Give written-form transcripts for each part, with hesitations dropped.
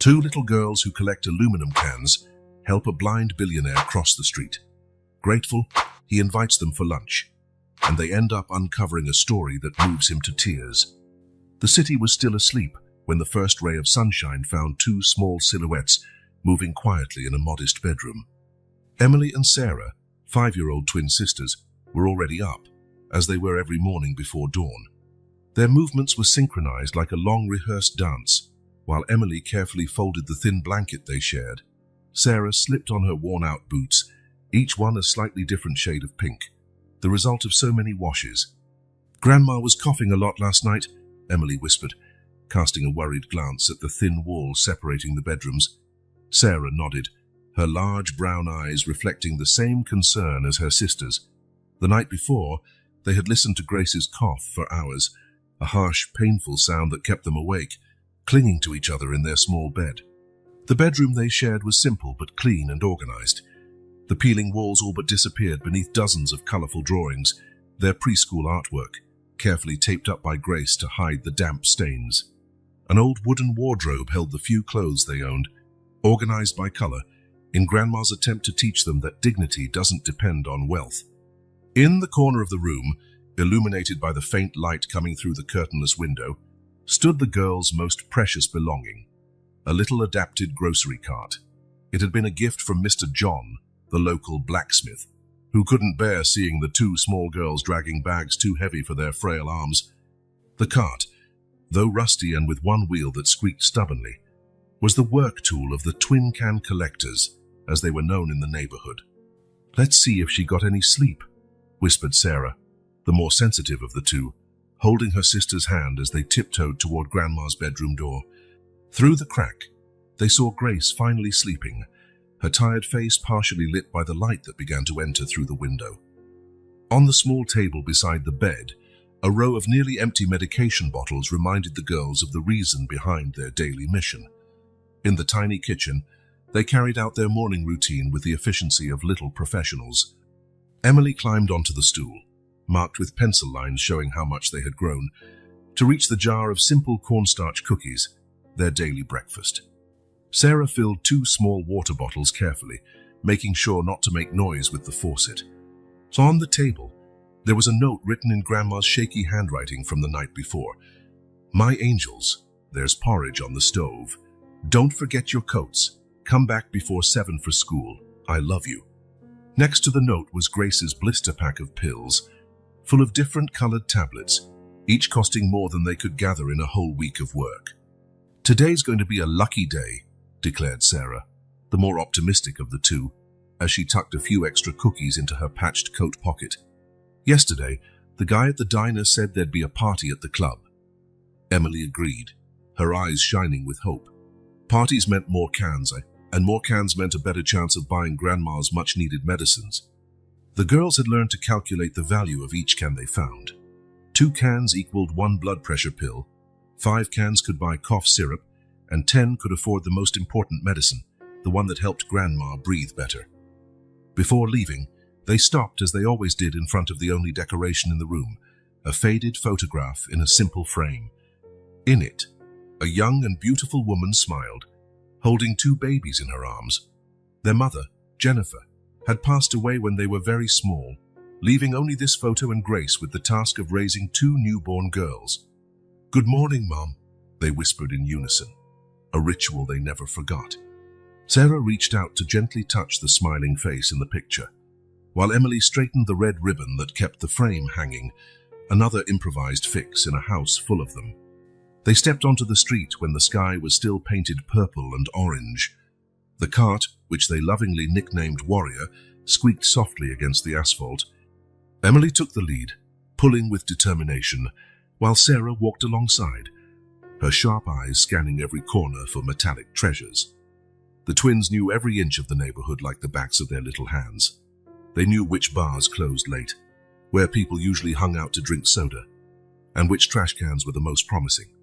Two little girls who collect aluminum cans help a blind billionaire cross the street. Grateful, he invites them for lunch, and they end up uncovering a story that moves him to tears. The city was still asleep when the first ray of sunshine found two small silhouettes moving quietly in a modest bedroom. Emily and Sarah, 5-year-old twin sisters, were already up, as they were every morning before dawn. Their movements were synchronized like a long rehearsed dance. While Emily carefully folded the thin blanket they shared, Sarah slipped on her worn-out boots, each one a slightly different shade of pink, the result of so many washes. "Grandma was coughing a lot last night," Emily whispered, casting a worried glance at the thin wall separating the bedrooms. Sarah nodded, her large brown eyes reflecting the same concern as her sister's. The night before, they had listened to Grace's cough for hours, a harsh, painful sound that kept them awake, clinging to each other in their small bed. The bedroom they shared was simple but clean and organized. The peeling walls all but disappeared beneath dozens of colorful drawings, their preschool artwork, carefully taped up by Grace to hide the damp stains. An old wooden wardrobe held the few clothes they owned, organized by color, in Grandma's attempt to teach them that dignity doesn't depend on wealth. In the corner of the room, illuminated by the faint light coming through the curtainless window, stood the girl's most precious belonging, a little adapted grocery cart. It had been a gift from Mr. John, the local blacksmith, who couldn't bear seeing the two small girls dragging bags too heavy for their frail arms. The cart, though rusty and with one wheel that squeaked stubbornly, was the work tool of the twin can collectors, as they were known in the neighborhood. "Let's see if she got any sleep," whispered Sarah, the more sensitive of the two, holding her sister's hand as they tiptoed toward Grandma's bedroom door. Through the crack, they saw Grace finally sleeping, her tired face partially lit by the light that began to enter through the window. On the small table beside the bed, a row of nearly empty medication bottles reminded the girls of the reason behind their daily mission. In the tiny kitchen, they carried out their morning routine with the efficiency of little professionals. Emily climbed onto the stool, marked with pencil lines showing how much they had grown, to reach the jar of simple cornstarch cookies, their daily breakfast. Sarah filled 2 small water bottles carefully, making sure not to make noise with the faucet. So on the table, there was a note written in Grandma's shaky handwriting from the night before. "My angels, there's porridge on the stove. Don't forget your coats. Come back before 7 for school. I love you." Next to the note was Grace's blister pack of pills, full of different colored tablets, each costing more than they could gather in a whole week of work. "Today's going to be a lucky day," declared Sarah, the more optimistic of the two, as she tucked a few extra cookies into her patched coat pocket. "Yesterday, the guy at the diner said there'd be a party at the club." Emily agreed, her eyes shining with hope. Parties meant more cans, and more cans meant a better chance of buying Grandma's much-needed medicines. The girls had learned to calculate the value of each can they found. 2 cans equaled 1 blood pressure pill, 5 cans could buy cough syrup, and 10 could afford the most important medicine, the one that helped Grandma breathe better. Before leaving, they stopped as they always did in front of the only decoration in the room, a faded photograph in a simple frame. In it, a young and beautiful woman smiled, holding 2 babies in her arms. Their mother, Jennifer, had passed away when they were very small, leaving only this photo and Grace with the task of raising 2 newborn girls. "Good morning, Mom," they whispered in unison, a ritual they never forgot. Sarah reached out to gently touch the smiling face in the picture, while Emily straightened the red ribbon that kept the frame hanging, another improvised fix in a house full of them. They stepped onto the street when the sky was still painted purple and orange. The cart, which they lovingly nicknamed Warrior, squeaked softly against the asphalt. Emily took the lead, pulling with determination, while Sarah walked alongside, her sharp eyes scanning every corner for metallic treasures. The twins knew every inch of the neighborhood like the backs of their little hands. They knew which bars closed late, where people usually hung out to drink soda, and which trash cans were the most promising.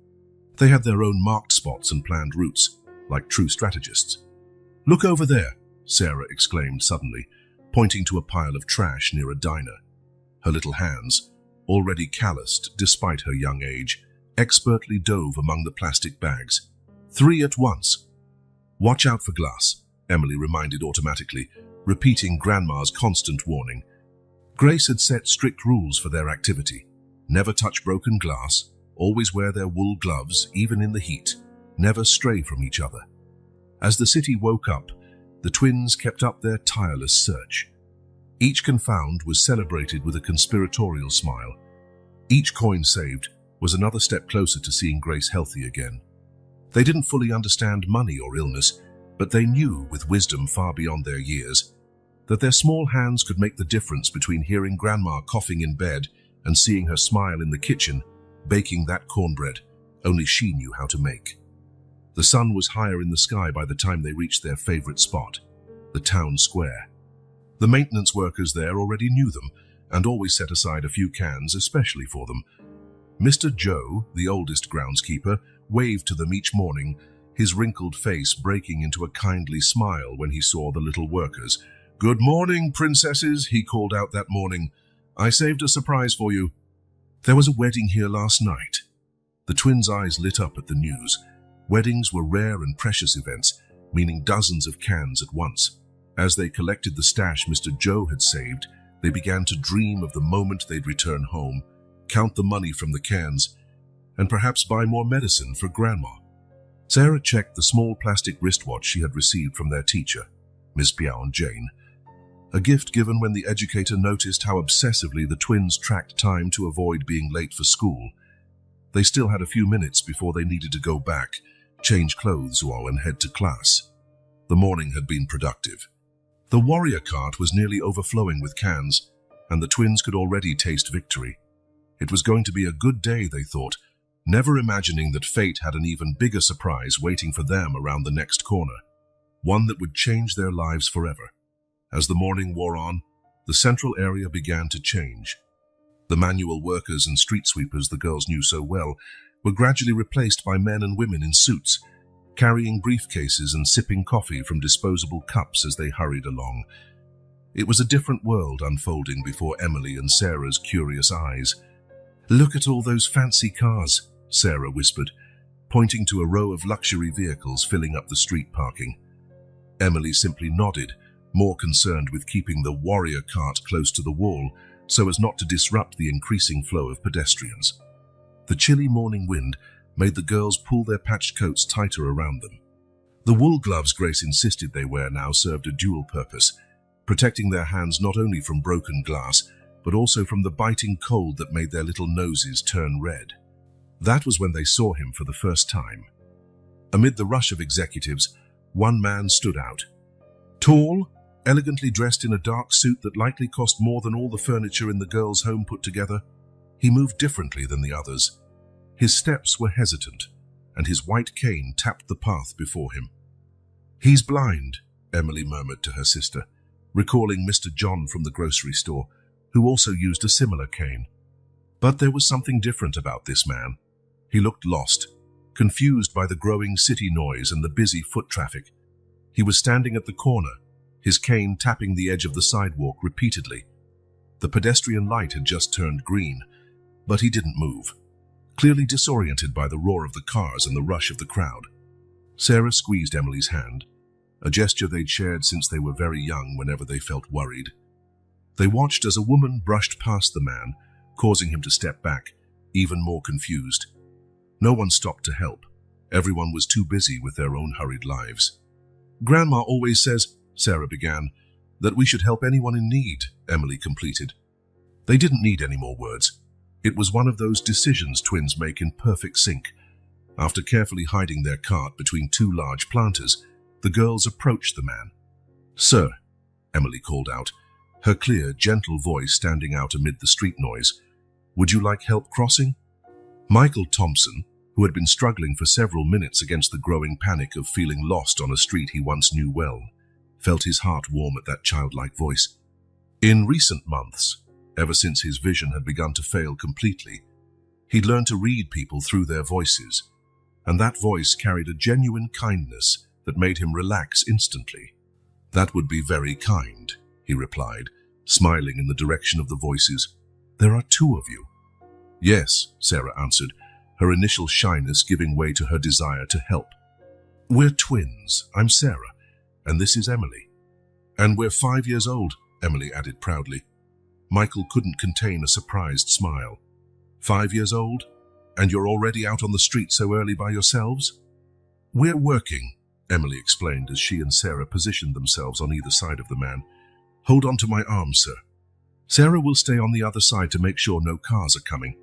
They had their own marked spots and planned routes, like true strategists. "Look over there," Sarah exclaimed suddenly, pointing to a pile of trash near a diner. Her little hands, already calloused despite her young age, expertly dove among the plastic bags. 3 at once. Watch out for glass, Emily reminded automatically, repeating Grandma's constant warning. Grace had set strict rules for their activity. Never touch broken glass, always wear their wool gloves, even in the heat, never stray from each other. As the city woke up, the twins kept up their tireless search. Each confound was celebrated with a conspiratorial smile. Each coin saved was another step closer to seeing Grace healthy again. They didn't fully understand money or illness, but they knew, with wisdom far beyond their years, that their small hands could make the difference between hearing Grandma coughing in bed and seeing her smile in the kitchen, baking that cornbread only she knew how to make. The sun was higher in the sky by the time they reached their favorite spot, the town square. The maintenance workers there already knew them and always set aside a few cans especially for them. Mr. Joe, the oldest groundskeeper, waved to them each morning, his wrinkled face breaking into a kindly smile when he saw the little workers. "Good morning, princesses," he called out that morning. "I saved a surprise for you. There was a wedding here last night." The twins' eyes lit up at the news. Weddings were rare and precious events, meaning dozens of cans at once. As they collected the stash Mr. Joe had saved, they began to dream of the moment they'd return home, count the money from the cans, and perhaps buy more medicine for Grandma. Sarah checked the small plastic wristwatch she had received from their teacher, Miss Jane, a gift given when the educator noticed how obsessively the twins tracked time to avoid being late for school. They still had a few minutes before they needed to go back, change clothes and head to class. The morning had been productive. The warrior cart was nearly overflowing with cans, and the twins could already taste victory. It was going to be a good day, they thought, never imagining that fate had an even bigger surprise waiting for them around the next corner, one that would change their lives forever. As the morning wore on, the central area began to change. The manual workers and street sweepers the girls knew so well were gradually replaced by men and women in suits, carrying briefcases and sipping coffee from disposable cups as they hurried along. It was a different world unfolding before Emily and Sarah's curious eyes. "Look at all those fancy cars," Sarah whispered, pointing to a row of luxury vehicles filling up the street parking. Emily simply nodded, more concerned with keeping the warrior cart close to the wall so as not to disrupt the increasing flow of pedestrians. The chilly morning wind made the girls pull their patched coats tighter around them. The wool gloves Grace insisted they wear now served a dual purpose, protecting their hands not only from broken glass, but also from the biting cold that made their little noses turn red. That was when they saw him for the first time. Amid the rush of executives, one man stood out. Tall, elegantly dressed in a dark suit that likely cost more than all the furniture in the girls' home put together, he moved differently than the others. His steps were hesitant, and his white cane tapped the path before him. "He's blind," Emily murmured to her sister, recalling Mr. John from the grocery store, who also used a similar cane. But there was something different about this man. He looked lost, confused by the growing city noise and the busy foot traffic. He was standing at the corner, his cane tapping the edge of the sidewalk repeatedly. The pedestrian light had just turned green, but he didn't move, clearly disoriented by the roar of the cars and the rush of the crowd. Sarah squeezed Emily's hand, a gesture they'd shared since they were very young whenever they felt worried. They watched as a woman brushed past the man, causing him to step back, even more confused. No one stopped to help. Everyone was too busy with their own hurried lives. "Grandma always says," Sarah began, "that we should help anyone in need," Emily completed. They didn't need any more words. It was one of those decisions twins make in perfect sync. After carefully hiding their cart between two large planters, the girls approached the man. "Sir," Emily called out, her clear, gentle voice standing out amid the street noise, "would you like help crossing?" Michael Thompson, who had been struggling for several minutes against the growing panic of feeling lost on a street he once knew well, felt his heart warm at that childlike voice. In recent months, ever since his vision had begun to fail completely, he'd learned to read people through their voices, and that voice carried a genuine kindness that made him relax instantly. "That would be very kind," he replied, smiling in the direction of the voices. "There are two of you." "Yes," Sarah answered, her initial shyness giving way to her desire to help. We're twins. I'm Sarah, and this is Emily. And we're 5 years old, Emily added proudly. Michael couldn't contain a surprised smile. 5 years old? And you're already out on the street so early by yourselves? We're working, Emily explained as she and Sarah positioned themselves on either side of the man. Hold on to my arm, sir. Sarah will stay on the other side to make sure no cars are coming.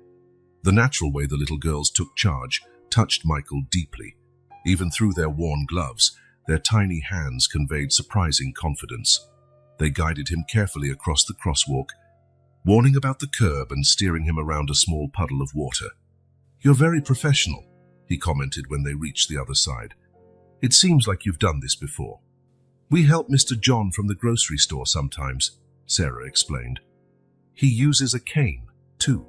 The natural way the little girls took charge touched Michael deeply. Even through their worn gloves, their tiny hands conveyed surprising confidence. They guided him carefully across the crosswalk, warning about the curb and steering him around a small puddle of water. You're very professional, he commented when they reached the other side. It seems like you've done this before. We help Mr. John from the grocery store sometimes, Sarah explained. He uses a cane, too.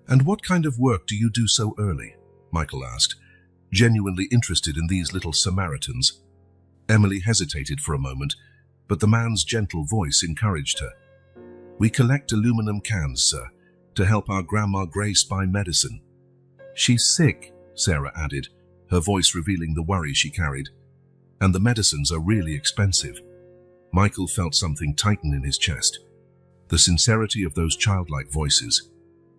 And what kind of work do you do so early? Michael asked, genuinely interested in these little Samaritans. Emily hesitated for a moment, but the man's gentle voice encouraged her. We collect aluminum cans, sir, to help our Grandma Grace buy medicine. She's sick, Sarah added, her voice revealing the worry she carried. And the medicines are really expensive. Michael felt something tighten in his chest. The sincerity of those childlike voices,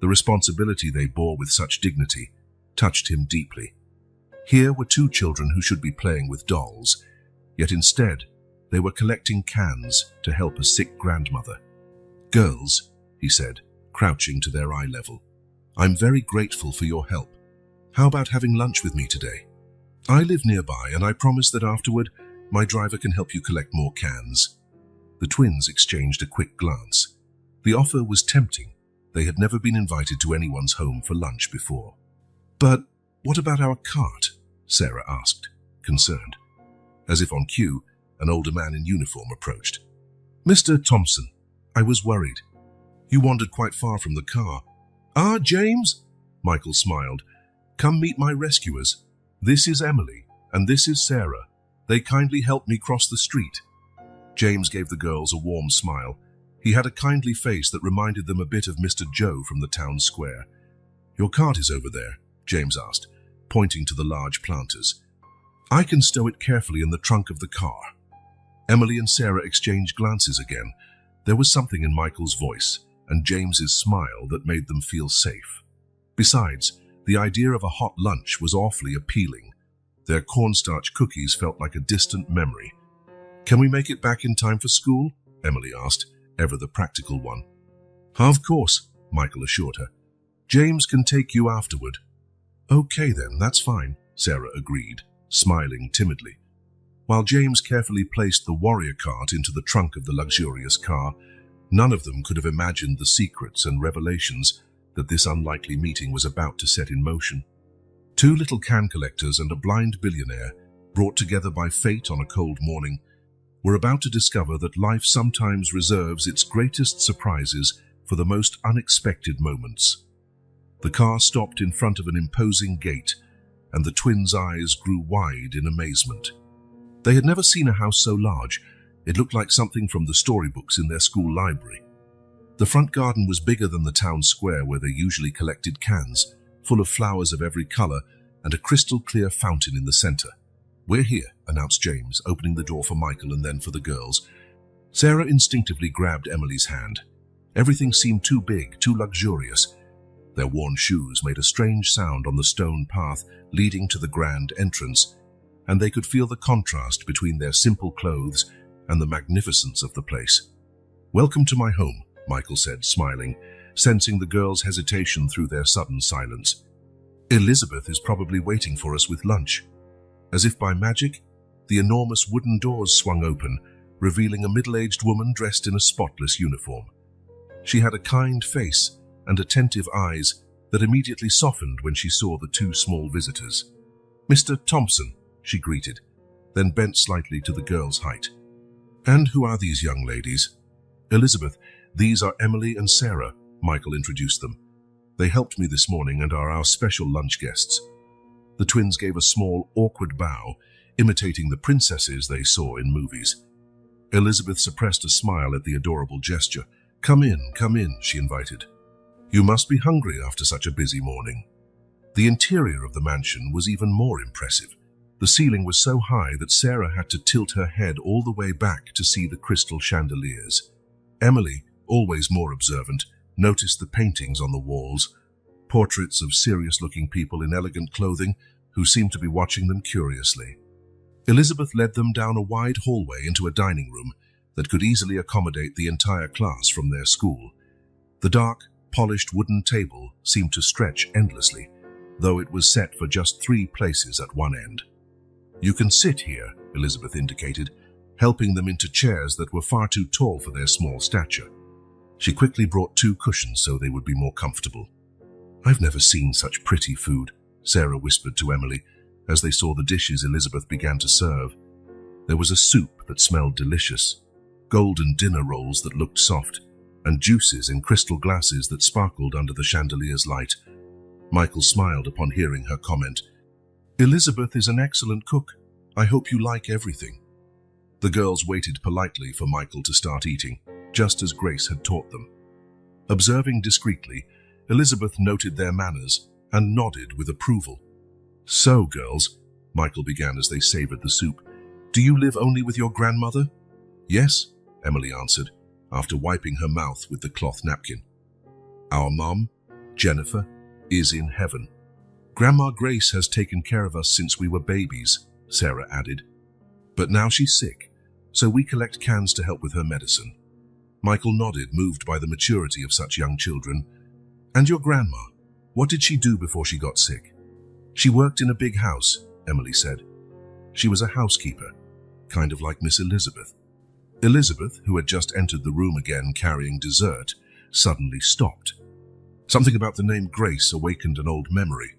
the responsibility they bore with such dignity, touched him deeply. Here were two children who should be playing with dolls, yet instead they were collecting cans to help a sick grandmother. Girls, he said, crouching to their eye level, I'm very grateful for your help. How about having lunch with me today? I live nearby and I promise that afterward my driver can help you collect more cans. The twins exchanged a quick glance. The offer was tempting. They had never been invited to anyone's home for lunch before. But what about our cart? Sarah asked, concerned. As if on cue, an older man in uniform approached. Mr. Thompson, I was worried. You wandered quite far from the car. Ah, James? Michael smiled. Come meet my rescuers. This is Emily, and this is Sarah. They kindly helped me cross the street. James gave the girls a warm smile. He had a kindly face that reminded them a bit of Mr. Joe from the town square. Your cart is over there, James asked, pointing to the large planters. I can stow it carefully in the trunk of the car. Emily and Sarah exchanged glances again. There was something in Michael's voice and James's smile that made them feel safe. Besides, the idea of a hot lunch was awfully appealing. Their cornstarch cookies felt like a distant memory. Can we make it back in time for school? Emily asked, ever the practical one. Of course, Michael assured her. James can take you afterward. Okay then, that's fine, Sarah agreed, smiling timidly. While James carefully placed the warrior cart into the trunk of the luxurious car, none of them could have imagined the secrets and revelations that this unlikely meeting was about to set in motion. Two little can collectors and a blind billionaire, brought together by fate on a cold morning, were about to discover that life sometimes reserves its greatest surprises for the most unexpected moments. The car stopped in front of an imposing gate, and the twins' eyes grew wide in amazement. They had never seen a house so large. It looked like something from the storybooks in their school library. The front garden was bigger than the town square where they usually collected cans, full of flowers of every color and a crystal-clear fountain in the center. We're here, announced James, opening the door for Michael and then for the girls. Sarah instinctively grabbed Emily's hand. Everything seemed too big, too luxurious. Their worn shoes made a strange sound on the stone path leading to the grand entrance, and they could feel the contrast between their simple clothes and the magnificence of the place. Welcome to my home, Michael said, smiling, sensing the girls' hesitation through their sudden silence. Elizabeth is probably waiting for us with lunch. As if by magic, the enormous wooden doors swung open, revealing a middle-aged woman dressed in a spotless uniform. She had a kind face and attentive eyes that immediately softened when she saw the two small visitors. Mr. Thompson, she greeted, then bent slightly to the girl's height. And who are these young ladies? Elizabeth, these are Emily and Sarah, Michael introduced them. They helped me this morning and are our special lunch guests. The twins gave a small, awkward bow, imitating the princesses they saw in movies. Elizabeth suppressed a smile at the adorable gesture. Come in, she invited. You must be hungry after such a busy morning. The interior of the mansion was even more impressive. The ceiling was so high that Sarah had to tilt her head all the way back to see the crystal chandeliers. Emily, always more observant, noticed the paintings on the walls, portraits of serious-looking people in elegant clothing who seemed to be watching them curiously. Elizabeth led them down a wide hallway into a dining room that could easily accommodate the entire class from their school. The dark, polished wooden table seemed to stretch endlessly, though it was set for just 3 places at one end. "You can sit here," Elizabeth indicated, helping them into chairs that were far too tall for their small stature. She quickly brought 2 cushions so they would be more comfortable. "I've never seen such pretty food," Sarah whispered to Emily as they saw the dishes Elizabeth began to serve. There was a soup that smelled delicious, golden dinner rolls that looked soft, and juices in crystal glasses that sparkled under the chandelier's light. Michael smiled upon hearing her comment. "Elizabeth is an excellent cook. I hope you like everything." The girls waited politely for Michael to start eating, just as Grace had taught them. Observing discreetly, Elizabeth noted their manners and nodded with approval. "So, girls," Michael began as they savored the soup, "do you live only with your grandmother?" "Yes," Emily answered, after wiping her mouth with the cloth napkin. "Our mom, Jennifer, is in heaven. Grandma Grace has taken care of us since we were babies," Sarah added. "But now she's sick, so we collect cans to help with her medicine." Michael nodded, moved by the maturity of such young children. "And your grandma, what did she do before she got sick?" "She worked in a big house," Emily said. "She was a housekeeper, kind of like Miss Elizabeth." Elizabeth, who had just entered the room again carrying dessert, suddenly stopped. Something about the name Grace awakened an old memory.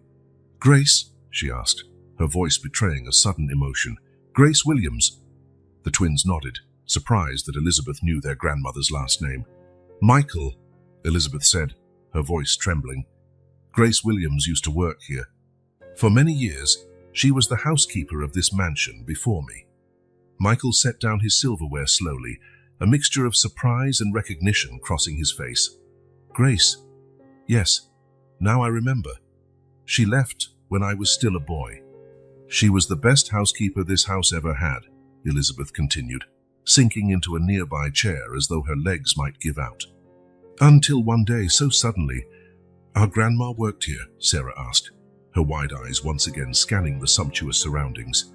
"Grace?" she asked, her voice betraying a sudden emotion. "Grace Williams?" The twins nodded, surprised that Elizabeth knew their grandmother's last name. "Michael," Elizabeth said, her voice trembling. "Grace Williams used to work here. For many years, she was the housekeeper of this mansion before me." Michael set down his silverware slowly, a mixture of surprise and recognition crossing his face. "Grace? Yes, now I remember. She left when I was still a boy." "She was the best housekeeper this house ever had," Elizabeth continued, sinking into a nearby chair as though her legs might give out. "Until one day, so suddenly, our grandma worked here," Sarah asked, her wide eyes once again scanning the sumptuous surroundings.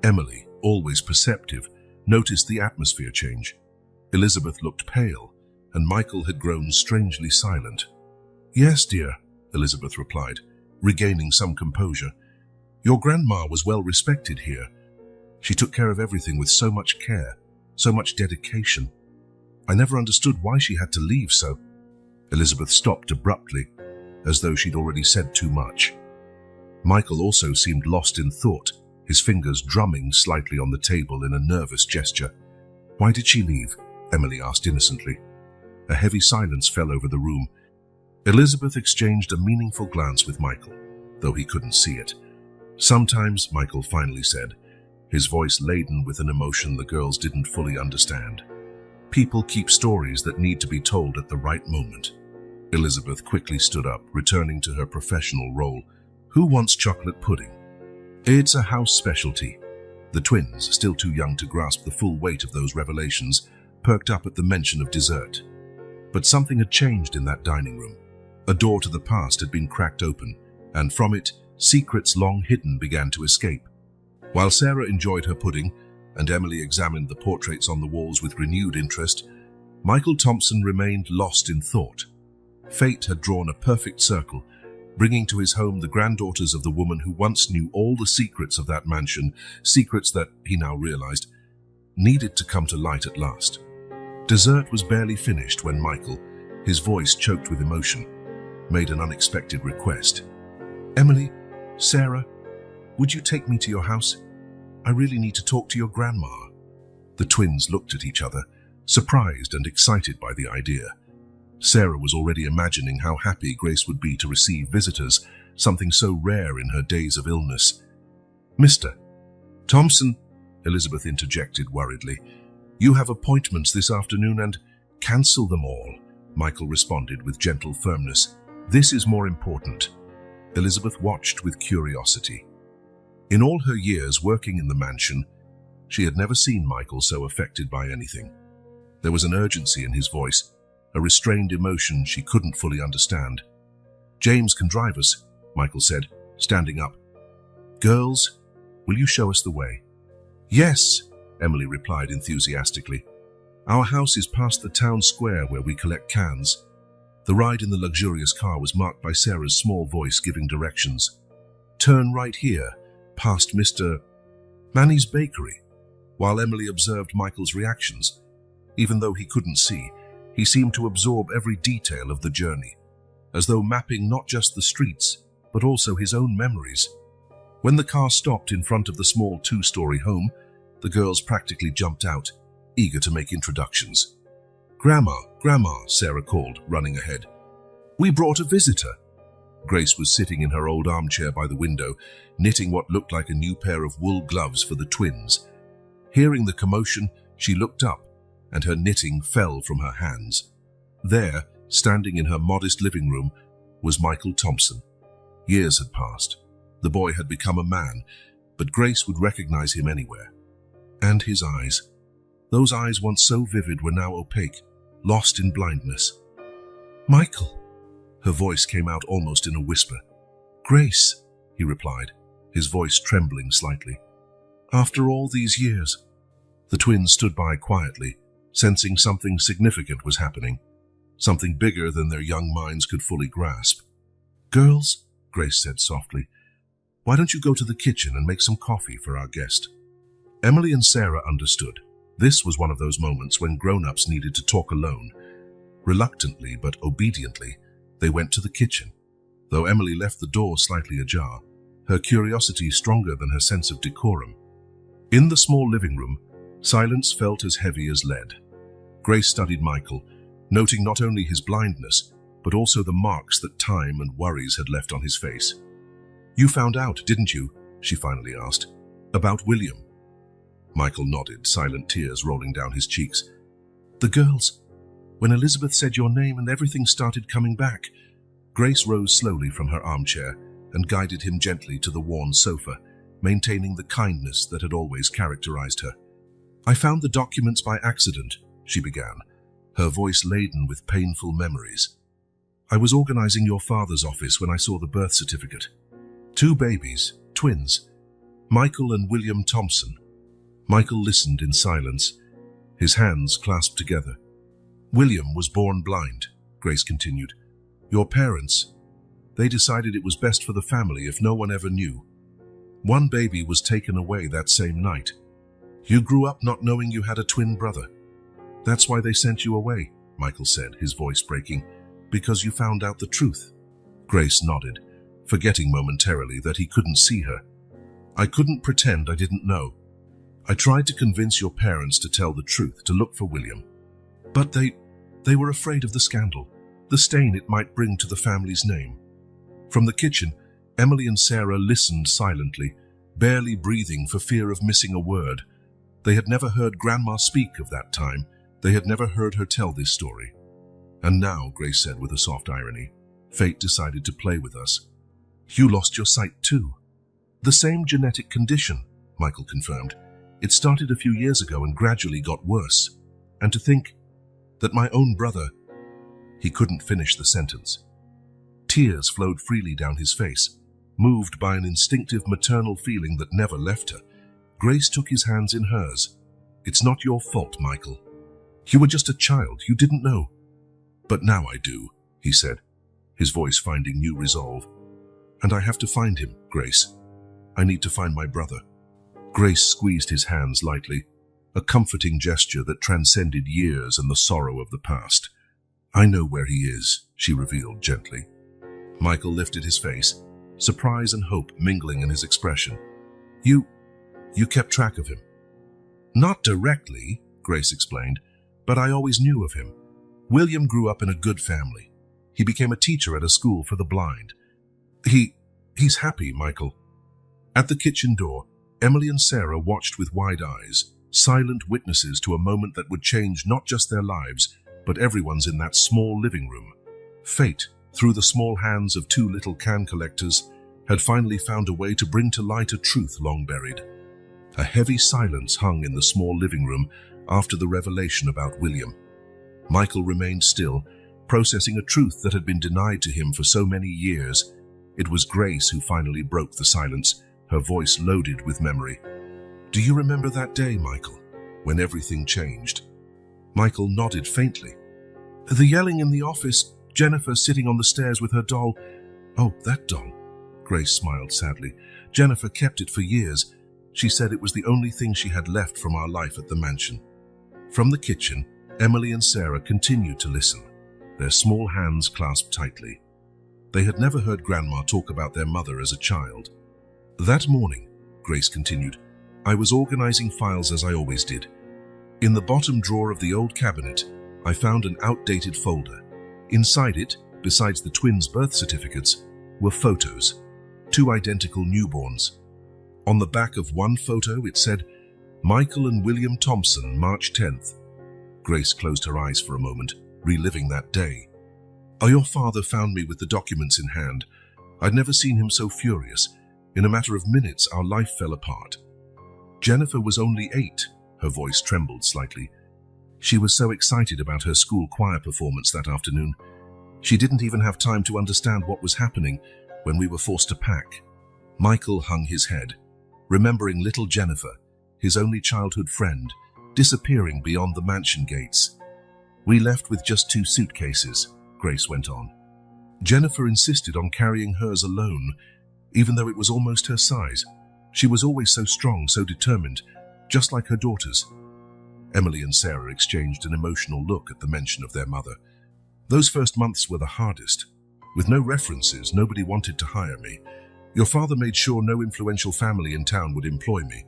Emily, always perceptive, noticed the atmosphere change. Elizabeth looked pale, and Michael had grown strangely silent. "Yes, dear," Elizabeth replied, regaining some composure. "Your grandma was well respected here. She took care of everything with so much care, so much dedication. I never understood why she had to leave so." Elizabeth stopped abruptly, as though she'd already said too much. Michael also seemed lost in thought, his fingers drumming slightly on the table in a nervous gesture. "Why did she leave?" Emily asked innocently. A heavy silence fell over the room. Elizabeth exchanged a meaningful glance with Michael, though he couldn't see it. "Sometimes," Michael finally said, his voice laden with an emotion the girls didn't fully understand, "people keep stories that need to be told at the right moment." Elizabeth quickly stood up, returning to her professional role. "Who wants chocolate pudding?" "It's a house specialty." The twins, still too young to grasp the full weight of those revelations, perked up at the mention of dessert. But something had changed in that dining room. A door to the past had been cracked open, and from it, secrets long hidden began to escape. While Sarah enjoyed her pudding, and Emily examined the portraits on the walls with renewed interest, Michael Thompson remained lost in thought. Fate had drawn a perfect circle, bringing to his home the granddaughters of the woman who once knew all the secrets of that mansion, secrets that, he now realized, needed to come to light at last. Dessert was barely finished when Michael, his voice choked with emotion, made an unexpected request. "Emily, Sarah, would you take me to your house? I really need to talk to your grandma." The twins looked at each other, surprised and excited by the idea. Sarah was already imagining how happy Grace would be to receive visitors, something so rare in her days of illness. "Mr. Thompson," Elizabeth interjected worriedly, "you have appointments this afternoon and—" "Cancel them all," Michael responded with gentle firmness. "This is more important." Elizabeth watched with curiosity. In all her years working in the mansion, she had never seen Michael so affected by anything. There was an urgency in his voice, a restrained emotion she couldn't fully understand. "James can drive us," Michael said, standing up. "Girls, will you show us the way?" "Yes," Emily replied enthusiastically. "Our house is past the town square where we collect cans." The ride in the luxurious car was marked by Sarah's small voice giving directions. "Turn right here, past Mr. Manny's bakery." While Emily observed Michael's reactions, even though he couldn't see, he seemed to absorb every detail of the journey, as though mapping not just the streets, but also his own memories. When the car stopped in front of the small two-story home, the girls practically jumped out, eager to make introductions. "Grandma, Grandma," Sarah called, running ahead. "We brought a visitor." Grace was sitting in her old armchair by the window, knitting what looked like a new pair of wool gloves for the twins. Hearing the commotion, she looked up, and her knitting fell from her hands. There, standing in her modest living room, was Michael Thompson. Years had passed. The boy had become a man, but Grace would recognize him anywhere. And his eyes. Those eyes once so vivid were now opaque, lost in blindness. "Michael!" Her voice came out almost in a whisper. "Grace," he replied, his voice trembling slightly. "After all these years." The twins stood by quietly, sensing something significant was happening, something bigger than their young minds could fully grasp. "Girls," Grace said softly, "why don't you go to the kitchen and make some coffee for our guest?" Emily and Sarah understood. This was one of those moments when grown-ups needed to talk alone. Reluctantly but obediently, they went to the kitchen. Though Emily left the door slightly ajar, her curiosity stronger than her sense of decorum. In the small living room, silence felt as heavy as lead. Grace studied Michael, noting not only his blindness, but also the marks that time and worries had left on his face. "You found out, didn't you?" she finally asked. "About William?" Michael nodded, silent tears rolling down his cheeks. "The girls, when Elizabeth said your name and everything started coming back." Grace rose slowly from her armchair and guided him gently to the worn sofa, maintaining the kindness that had always characterized her. "I found the documents by accident," she began, her voice laden with painful memories. "I was organizing your father's office when I saw the birth certificate. 2 babies, twins, Michael and William Thompson." Michael listened in silence, his hands clasped together. "William was born blind," Grace continued. "Your parents, they decided it was best for the family if no one ever knew. 1 baby was taken away that same night. You grew up not knowing you had a twin brother. That's why they sent you away," Michael said, his voice breaking, "because you found out the truth." Grace nodded, forgetting momentarily that he couldn't see her. "I couldn't pretend I didn't know. I tried to convince your parents to tell the truth, to look for William. But they were afraid of the scandal, the stain it might bring to the family's name." From the kitchen, Emily and Sarah listened silently, barely breathing for fear of missing a word. They had never heard Grandma speak of that time. They had never heard her tell this story. "And now," Grace said with a soft irony, "fate decided to play with us. You lost your sight too." "The same genetic condition," Michael confirmed. "It started a few years ago and gradually got worse. And to think that my own brother—" He couldn't finish the sentence. Tears flowed freely down his face, moved by an instinctive maternal feeling that never left her. Grace took his hands in hers. "It's not your fault, Michael. You were just a child. You didn't know." "But now I do," he said, his voice finding new resolve. "And I have to find him, Grace. I need to find my brother." Grace squeezed his hands lightly, a comforting gesture that transcended years and the sorrow of the past. "I know where he is," she revealed gently. Michael lifted his face, surprise and hope mingling in his expression. You kept track of him?" "Not directly," Grace explained, "but I always knew of him. William grew up in a good family. He became a teacher at a school for the blind. He's happy, Michael." At the kitchen door, Emily and Sarah watched with wide eyes, silent witnesses to a moment that would change not just their lives, but everyone's in that small living room. Fate, through the small hands of 2 little can collectors, had finally found a way to bring to light a truth long buried. A heavy silence hung in the small living room after the revelation about William. Michael remained still, processing a truth that had been denied to him for so many years. It was Grace who finally broke the silence, her voice loaded with memory. "Do you remember that day, Michael, when everything changed?" Michael nodded faintly. "The yelling in the office, Jennifer sitting on the stairs with her doll." "Oh, that doll." Grace smiled sadly. "Jennifer kept it for years. She said it was the only thing she had left from our life at the mansion." From the kitchen, Emily and Sarah continued to listen, their small hands clasped tightly. They had never heard Grandma talk about their mother as a child. "That morning," Grace continued, "I was organizing files as I always did. In the bottom drawer of the old cabinet, I found an outdated folder. Inside it, besides the twins' birth certificates, were photos, 2 identical newborns. On the back of one photo, it said, "Michael and William Thompson, March 10th. Grace closed her eyes for a moment, reliving that day. "Your father found me with the documents in hand. I'd never seen him so furious. In a matter of minutes, our life fell apart. Jennifer was only 8. Her voice trembled slightly. She was so excited about her school choir performance that afternoon. She didn't even have time to understand what was happening when we were forced to pack." Michael hung his head, remembering little Jennifer, his only childhood friend, disappearing beyond the mansion gates. "We left with just 2 suitcases, Grace went on. "Jennifer insisted on carrying hers alone, even though it was almost her size. She was always so strong, so determined, just like her daughters." Emily and Sarah exchanged an emotional look at the mention of their mother. "Those first months were the hardest. With no references, nobody wanted to hire me. Your father made sure no influential family in town would employ me.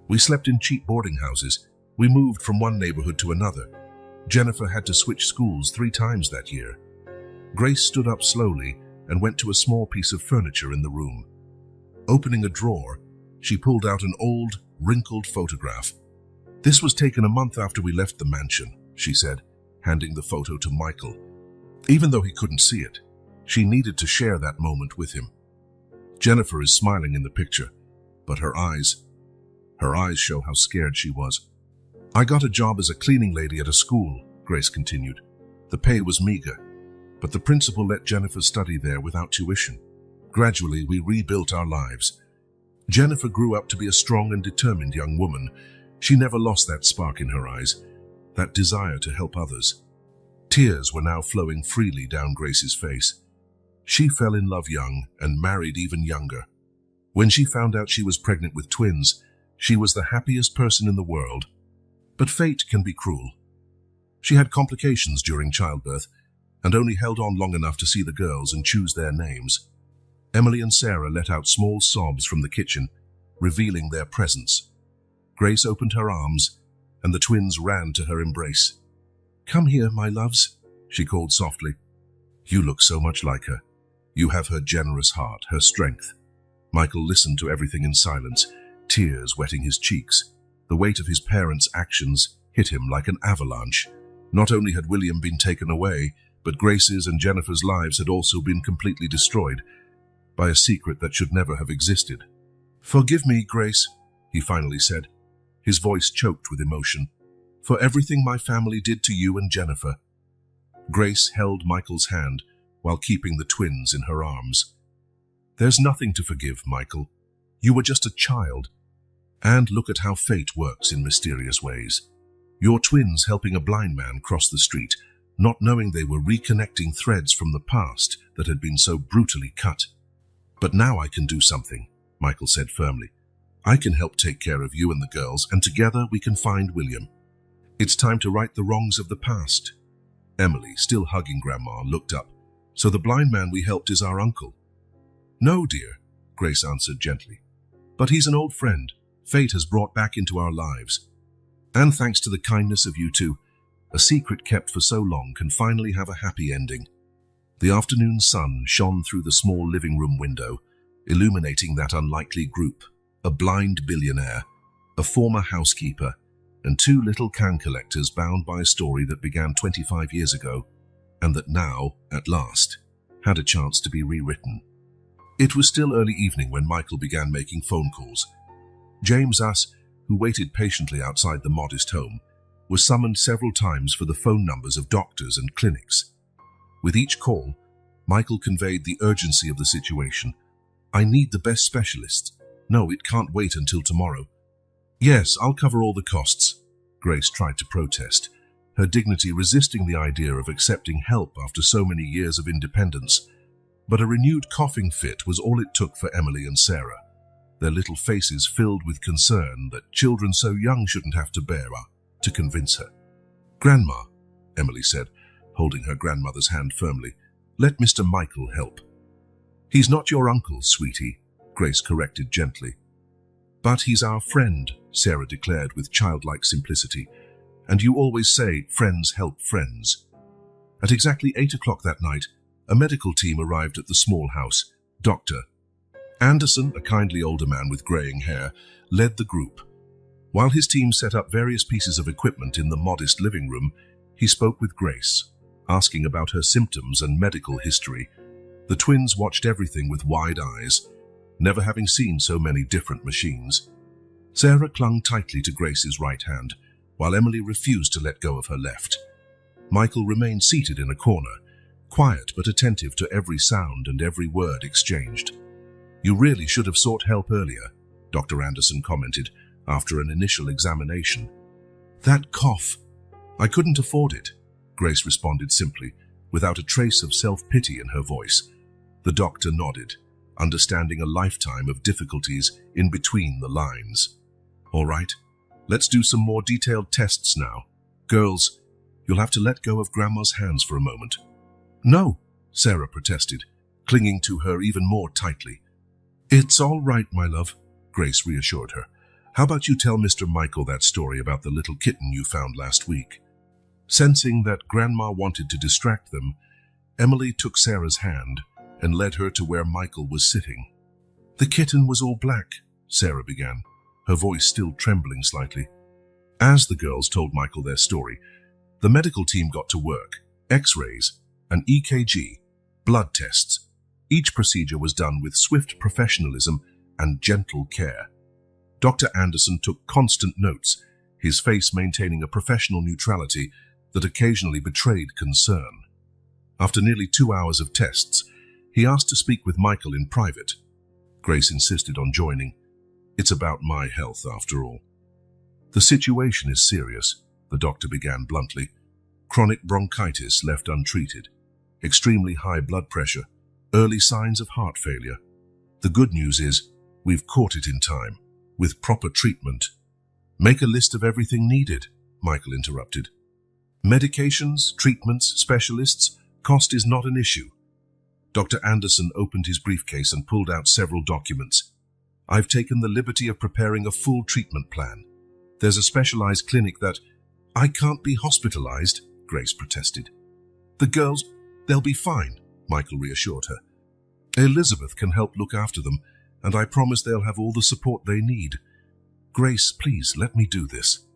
We slept in cheap boarding houses. We moved from one neighborhood to another. Jennifer had to switch schools 3 times that year." Grace stood up slowly and went to a small piece of furniture in the room. Opening a drawer, she pulled out an old, wrinkled photograph. "This was taken a month after we left the mansion," she said, handing the photo to Michael. Even though he couldn't see it, she needed to share that moment with him. Jennifer is smiling in the picture, but her eyes show how scared she was. "I got a job as a cleaning lady at a school," Grace continued. "The pay was meager, but the principal let Jennifer study there without tuition. Gradually, we rebuilt our lives. Jennifer grew up to be a strong and determined young woman. She never lost that spark in her eyes, that desire to help others." Tears were now flowing freely down Grace's face. She fell in love young and married even younger. When she found out she was pregnant with twins, she was the happiest person in the world. But fate can be cruel. She had complications during childbirth and only held on long enough to see the girls and choose their names. Emily and Sarah let out small sobs from the kitchen, revealing their presence. Grace opened her arms, and the twins ran to her embrace. "Come here, my loves," she called softly. "You look so much like her. You have her generous heart, her strength." Michael listened to everything in silence, tears wetting his cheeks. The weight of his parents' actions hit him like an avalanche. Not only had William been taken away, but Grace's and Jennifer's lives had also been completely destroyed by a secret that should never have existed. "Forgive me, Grace," he finally said, his voice choked with emotion, "for everything my family did to you and Jennifer." Grace held Michael's hand while keeping the twins in her arms. "There's nothing to forgive, Michael. You were just a child. And look at how fate works in mysterious ways. Your twins helping a blind man cross the street, not knowing they were reconnecting threads from the past that had been so brutally cut. But now I can do something," Michael said firmly. "I can help take care of you and the girls, and together we can find William. It's time to right the wrongs of the past." Emily, still hugging Grandma, looked up. "So the blind man we helped is our uncle?" "No, dear," Grace answered gently. "But he's an old friend. Fate has brought back into our lives. And thanks to the kindness of you two, a secret kept for so long can finally have a happy ending." The afternoon sun shone through the small living room window, illuminating that unlikely group: a blind billionaire, a former housekeeper, and 2 little can collectors bound by a story that began 25 years ago, and that now, at last, had a chance to be rewritten. It was still early evening when Michael began making phone calls. James Us, who waited patiently outside the modest home, was summoned several times for the phone numbers of doctors and clinics. With each call, Michael conveyed the urgency of the situation. "I need the best specialists. No, it can't wait until tomorrow." "Yes, I'll cover all the costs," Grace tried to protest, her dignity resisting the idea of accepting help after so many years of independence. But a renewed coughing fit was all it took for Emily and Sarah, their little faces filled with concern that children so young shouldn't have to bear to convince her. "Grandma," Emily said, holding her grandmother's hand firmly, "let Mr. Michael help." "He's not your uncle, sweetie," Grace corrected gently. "But he's our friend," Sarah declared with childlike simplicity. "And you always say, friends help friends." At exactly 8 o'clock that night, a medical team arrived at the small house. Dr. Anderson, a kindly older man with graying hair, led the group. While his team set up various pieces of equipment in the modest living room, he spoke with Grace, asking about her symptoms and medical history. The twins watched everything with wide eyes, never having seen so many different machines. Sarah clung tightly to Grace's right hand, while Emily refused to let go of her left. Michael remained seated in a corner, quiet but attentive to every sound and every word exchanged. "You really should have sought help earlier," Dr. Anderson commented after an initial examination. "That cough. I couldn't afford it," Grace responded simply, without a trace of self-pity in her voice. The doctor nodded, understanding a lifetime of difficulties in between the lines. "All right, let's do some more detailed tests now. Girls, you'll have to let go of Grandma's hands for a moment." "No," Sarah protested, clinging to her even more tightly. "It's all right, my love," Grace reassured her. "How about you tell Mr. Michael that story about the little kitten you found last week?" Sensing that Grandma wanted to distract them, Emily took Sarah's hand and led her to where Michael was sitting. "The kitten was all black," Sarah began, her voice still trembling slightly. As the girls told Michael their story, the medical team got to work. X-rays, an EKG, blood tests. Each procedure was done with swift professionalism and gentle care. Dr. Anderson took constant notes, his face maintaining a professional neutrality that occasionally betrayed concern. After nearly 2 hours of tests, he asked to speak with Michael in private. Grace insisted on joining. "It's about my health, after all." "The situation is serious," the doctor began bluntly. "Chronic bronchitis left untreated, extremely high blood pressure, early signs of heart failure. The good news is, we've caught it in time, with proper treatment." "Make a list of everything needed," Michael interrupted. "Medications, treatments, specialists, cost is not an issue." Dr. Anderson opened his briefcase and pulled out several documents. "I've taken the liberty of preparing a full treatment plan. There's a specialized clinic that—" "I can't be hospitalized," Grace protested. "The girls, they'll be fine," Michael reassured her. "Elizabeth can help look after them, and I promise they'll have all the support they need. Grace, please, let me do this."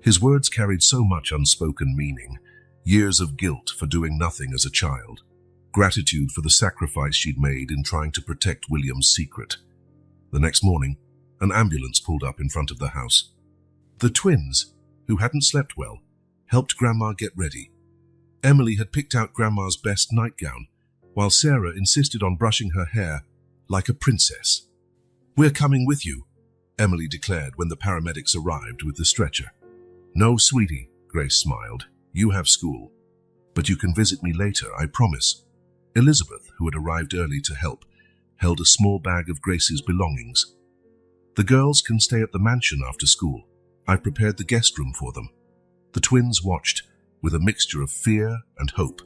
His words carried so much unspoken meaning, years of guilt for doing nothing as a child, gratitude for the sacrifice she'd made in trying to protect William's secret. The next morning, an ambulance pulled up in front of the house. The twins, who hadn't slept well, helped Grandma get ready. Emily had picked out Grandma's best nightgown, while Sarah insisted on brushing her hair like a princess. "We're coming with you," Emily declared when the paramedics arrived with the stretcher. "No, sweetie," Grace smiled. "You have school. But you can visit me later, I promise." Elizabeth, who had arrived early to help, held a small bag of Grace's belongings. "The girls can stay at the mansion after school. I've prepared the guest room for them." The twins watched, with a mixture of fear and hope,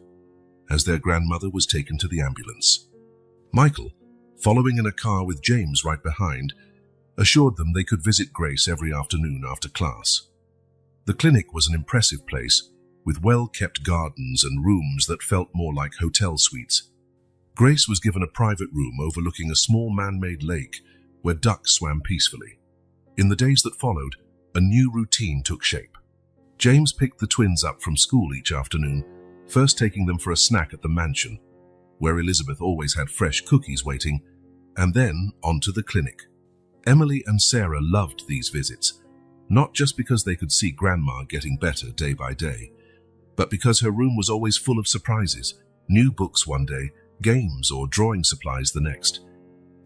as their grandmother was taken to the ambulance. Michael, following in a car with James right behind, assured them they could visit Grace every afternoon after class. The clinic was an impressive place, with well-kept gardens and rooms that felt more like hotel suites. Grace was given a private room overlooking a small man-made lake where ducks swam peacefully. In the days that followed, a new routine took shape. James picked the twins up from school each afternoon, first taking them for a snack at the mansion, where Elizabeth always had fresh cookies waiting, And then on to the clinic. Emily and Sarah loved these visits, not just because they could see Grandma getting better day by day, but because her room was always full of surprises, new books one day, games or drawing supplies the next.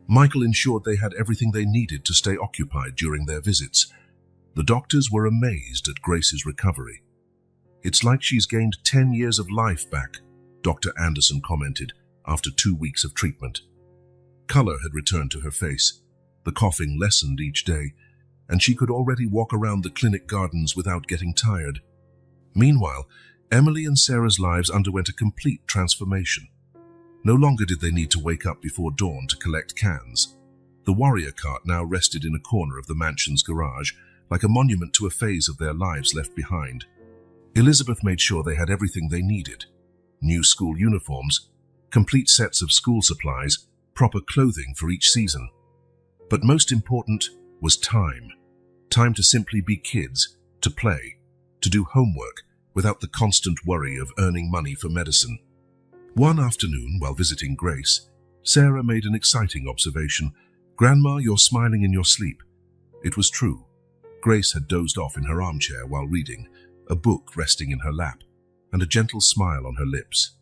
Michael ensured they had everything they needed to stay occupied during their visits. The doctors were amazed at Grace's recovery. "It's like she's gained 10 years of life back," Dr. Anderson commented after 2 weeks of treatment. Color had returned to her face. The coughing lessened each day, and she could already walk around the clinic gardens without getting tired. Meanwhile, Emily and Sarah's lives underwent a complete transformation. No longer did they need to wake up before dawn to collect cans. The warrior cart now rested in a corner of the mansion's garage, like a monument to a phase of their lives left behind. Elizabeth made sure they had everything they needed: new school uniforms, complete sets of school supplies, proper clothing for each season. But most important was time. Time to simply be kids, to play, to do homework without the constant worry of earning money for medicine. One afternoon, while visiting Grace, Sarah made an exciting observation. "Grandma, you're smiling in your sleep." It was true. Grace had dozed off in her armchair while reading, a book resting in her lap, and a gentle smile on her lips.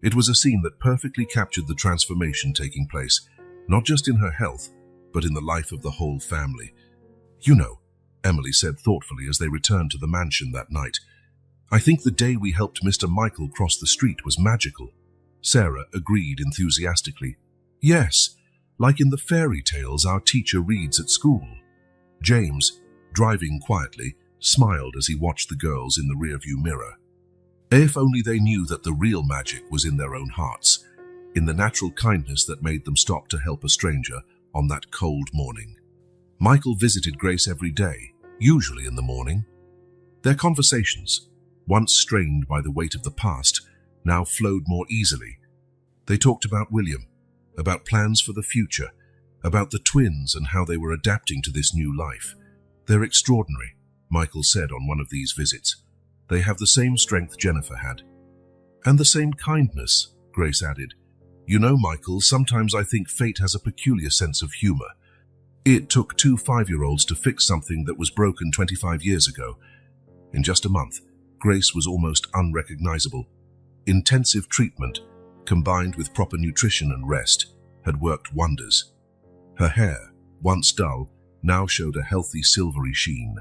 It was a scene that perfectly captured the transformation taking place, not just in her health, but in the life of the whole family. "You know," Emily said thoughtfully as they returned to the mansion that night, "I think the day we helped Mr. Michael cross the street was magical." Sarah agreed enthusiastically. "Yes, like in the fairy tales our teacher reads at school." James, driving quietly, smiled as he watched the girls in the rearview mirror. If only they knew that the real magic was in their own hearts, in the natural kindness that made them stop to help a stranger on that cold morning. Michael visited Grace every day, usually in the morning. Their conversations, once strained by the weight of the past, now flowed more easily. They talked about William, about plans for the future, about the twins and how they were adapting to this new life. "They're extraordinary," Michael said on one of these visits. "They have the same strength Jennifer had." "And the same kindness," Grace added. "You know, Michael, sometimes I think fate has a peculiar sense of humor. It took 2 5-year-olds to fix something that was broken 25 years ago. In just a month, Grace was almost unrecognizable. Intensive treatment, combined with proper nutrition and rest, had worked wonders. Her hair, once dull, now showed a healthy silvery sheen.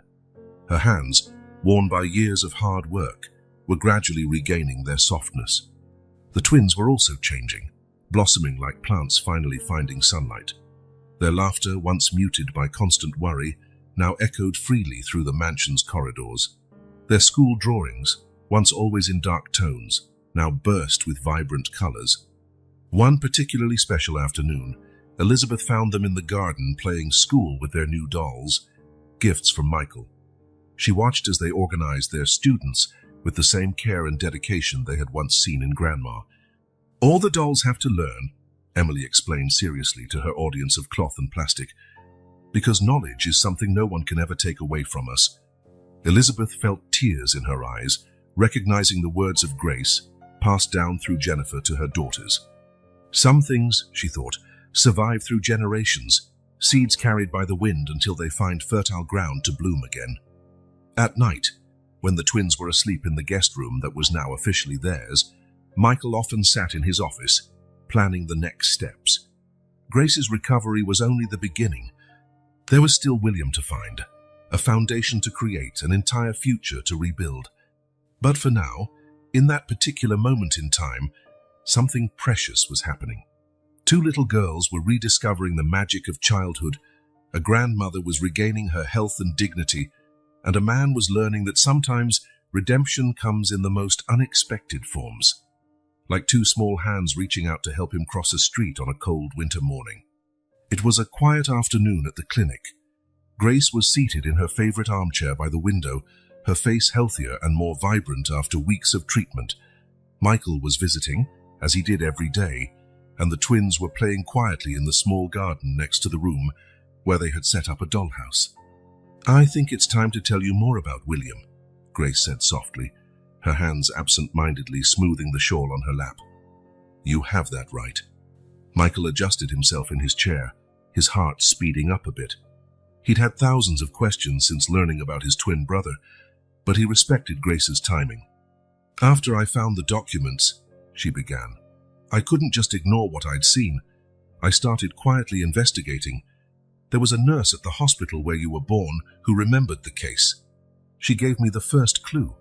Her hands, worn by years of hard work, were gradually regaining their softness. The twins were also changing, blossoming like plants finally finding sunlight. Their laughter, once muted by constant worry, now echoed freely through the mansion's corridors. Their school drawings, once always in dark tones, now burst with vibrant colors. One particularly special afternoon, Elizabeth found them in the garden playing school with their new dolls, gifts from Michael. She watched as they organized their students with the same care and dedication they had once seen in Grandma. "All the dolls have to learn," Emily explained seriously to her audience of cloth and plastic, "because knowledge is something no one can ever take away from us." Elizabeth felt tears in her eyes, recognizing the words of Grace, passed down through Jennifer to her daughters. Some things, she thought, survive through generations, seeds carried by the wind until they find fertile ground to bloom again. At night, when the twins were asleep in the guest room that was now officially theirs, Michael often sat in his office, planning the next steps. Grace's recovery was only the beginning. There was still William to find, a foundation to create, an entire future to rebuild. But for now, in that particular moment in time, something precious was happening. 2 little girls were rediscovering the magic of childhood, a grandmother was regaining her health and dignity, and a man was learning that sometimes redemption comes in the most unexpected forms, like 2 small hands reaching out to help him cross a street on a cold winter morning. It was a quiet afternoon at the clinic. Grace was seated in her favorite armchair by the window, her face healthier and more vibrant after weeks of treatment. Michael was visiting, as he did every day, and the twins were playing quietly in the small garden next to the room where they had set up a dollhouse. "I think it's time to tell you more about William," Grace said softly, her hands absent-mindedly smoothing the shawl on her lap. "You have that right." Michael adjusted himself in his chair, his heart speeding up a bit. He'd had thousands of questions since learning about his twin brother, but he respected Grace's timing. "After I found the documents," she began, "I couldn't just ignore what I'd seen. I started quietly investigating. There was a nurse at the hospital where you were born who remembered the case. She gave me the first clue."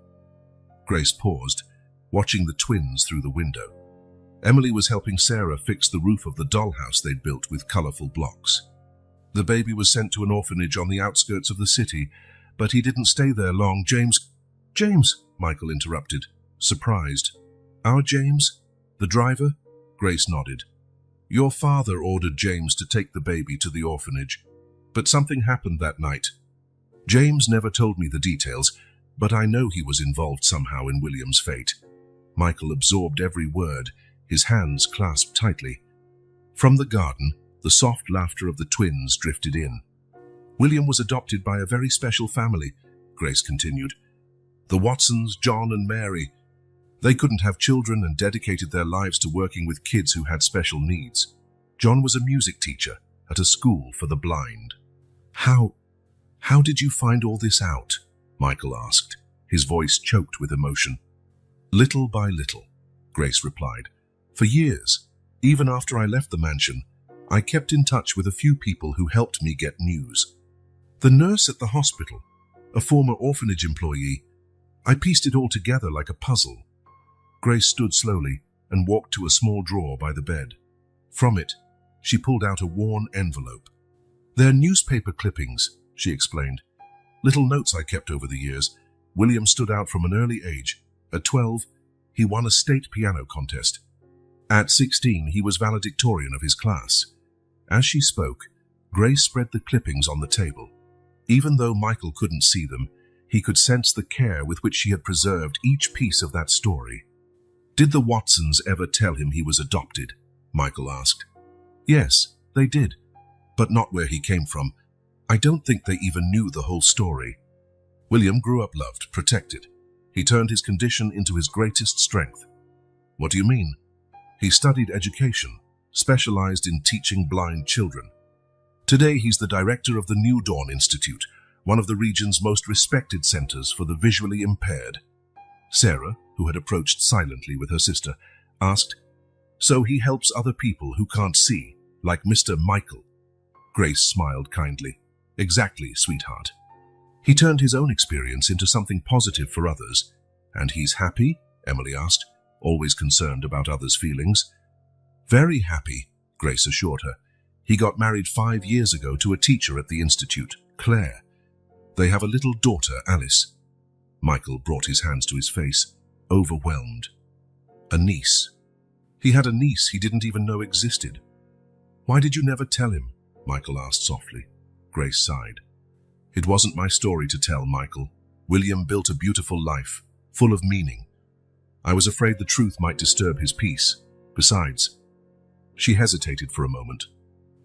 Grace paused, watching the twins through the window. Emily was helping Sarah fix the roof of the dollhouse they'd built with colorful blocks. "The baby was sent to an orphanage on the outskirts of the city, but he didn't stay there long. James, Michael interrupted, surprised. "Our James? The driver?" Grace nodded. "Your father ordered James to take the baby to the orphanage, but something happened that night. James never told me the details, but I know he was involved somehow in William's fate." Michael absorbed every word, his hands clasped tightly. From the garden, the soft laughter of the twins drifted in. "William was adopted by a very special family," Grace continued. "The Watsons, John and Mary. They couldn't have children and dedicated their lives to working with kids who had special needs. John was a music teacher at a school for the blind." How did you find all this out?" Michael asked, his voice choked with emotion. "Little by little," Grace replied. "For years, even after I left the mansion, I kept in touch with a few people who helped me get news. The nurse at the hospital, a former orphanage employee. I pieced it all together like a puzzle." Grace stood slowly and walked to a small drawer by the bed. From it, she pulled out a worn envelope. "They're newspaper clippings," she explained. "Little notes I kept over the years. William stood out from an early age. At 12, he won a state piano contest. At 16, he was valedictorian of his class." As she spoke, Grace spread the clippings on the table. Even though Michael couldn't see them, he could sense the care with which she had preserved each piece of that story. "Did the Watsons ever tell him he was adopted?" Michael asked. "Yes, they did, but not where he came from. I don't think they even knew the whole story. William grew up loved, protected. He turned his condition into his greatest strength." "What do you mean?" "He studied education, specialized in teaching blind children. Today he's the director of the New Dawn Institute, one of the region's most respected centers for the visually impaired." Sarah, who had approached silently with her sister, asked, "So he helps other people who can't see, like Mr. Michael?" Grace smiled kindly. "Exactly, sweetheart. He turned his own experience into something positive for others." "And he's happy?" Emily asked, always concerned about others' feelings. "Very happy," Grace assured her. "He got married 5 years ago to a teacher at the institute, Claire. They have a little daughter, Alice." Michael brought his hands to his face, overwhelmed. "A niece. He had a niece he didn't even know existed." "Why did you never tell him?" Michael asked softly. Grace sighed. "It wasn't my story to tell, Michael. William built a beautiful life, full of meaning. I was afraid the truth might disturb his peace. Besides," she hesitated for a moment,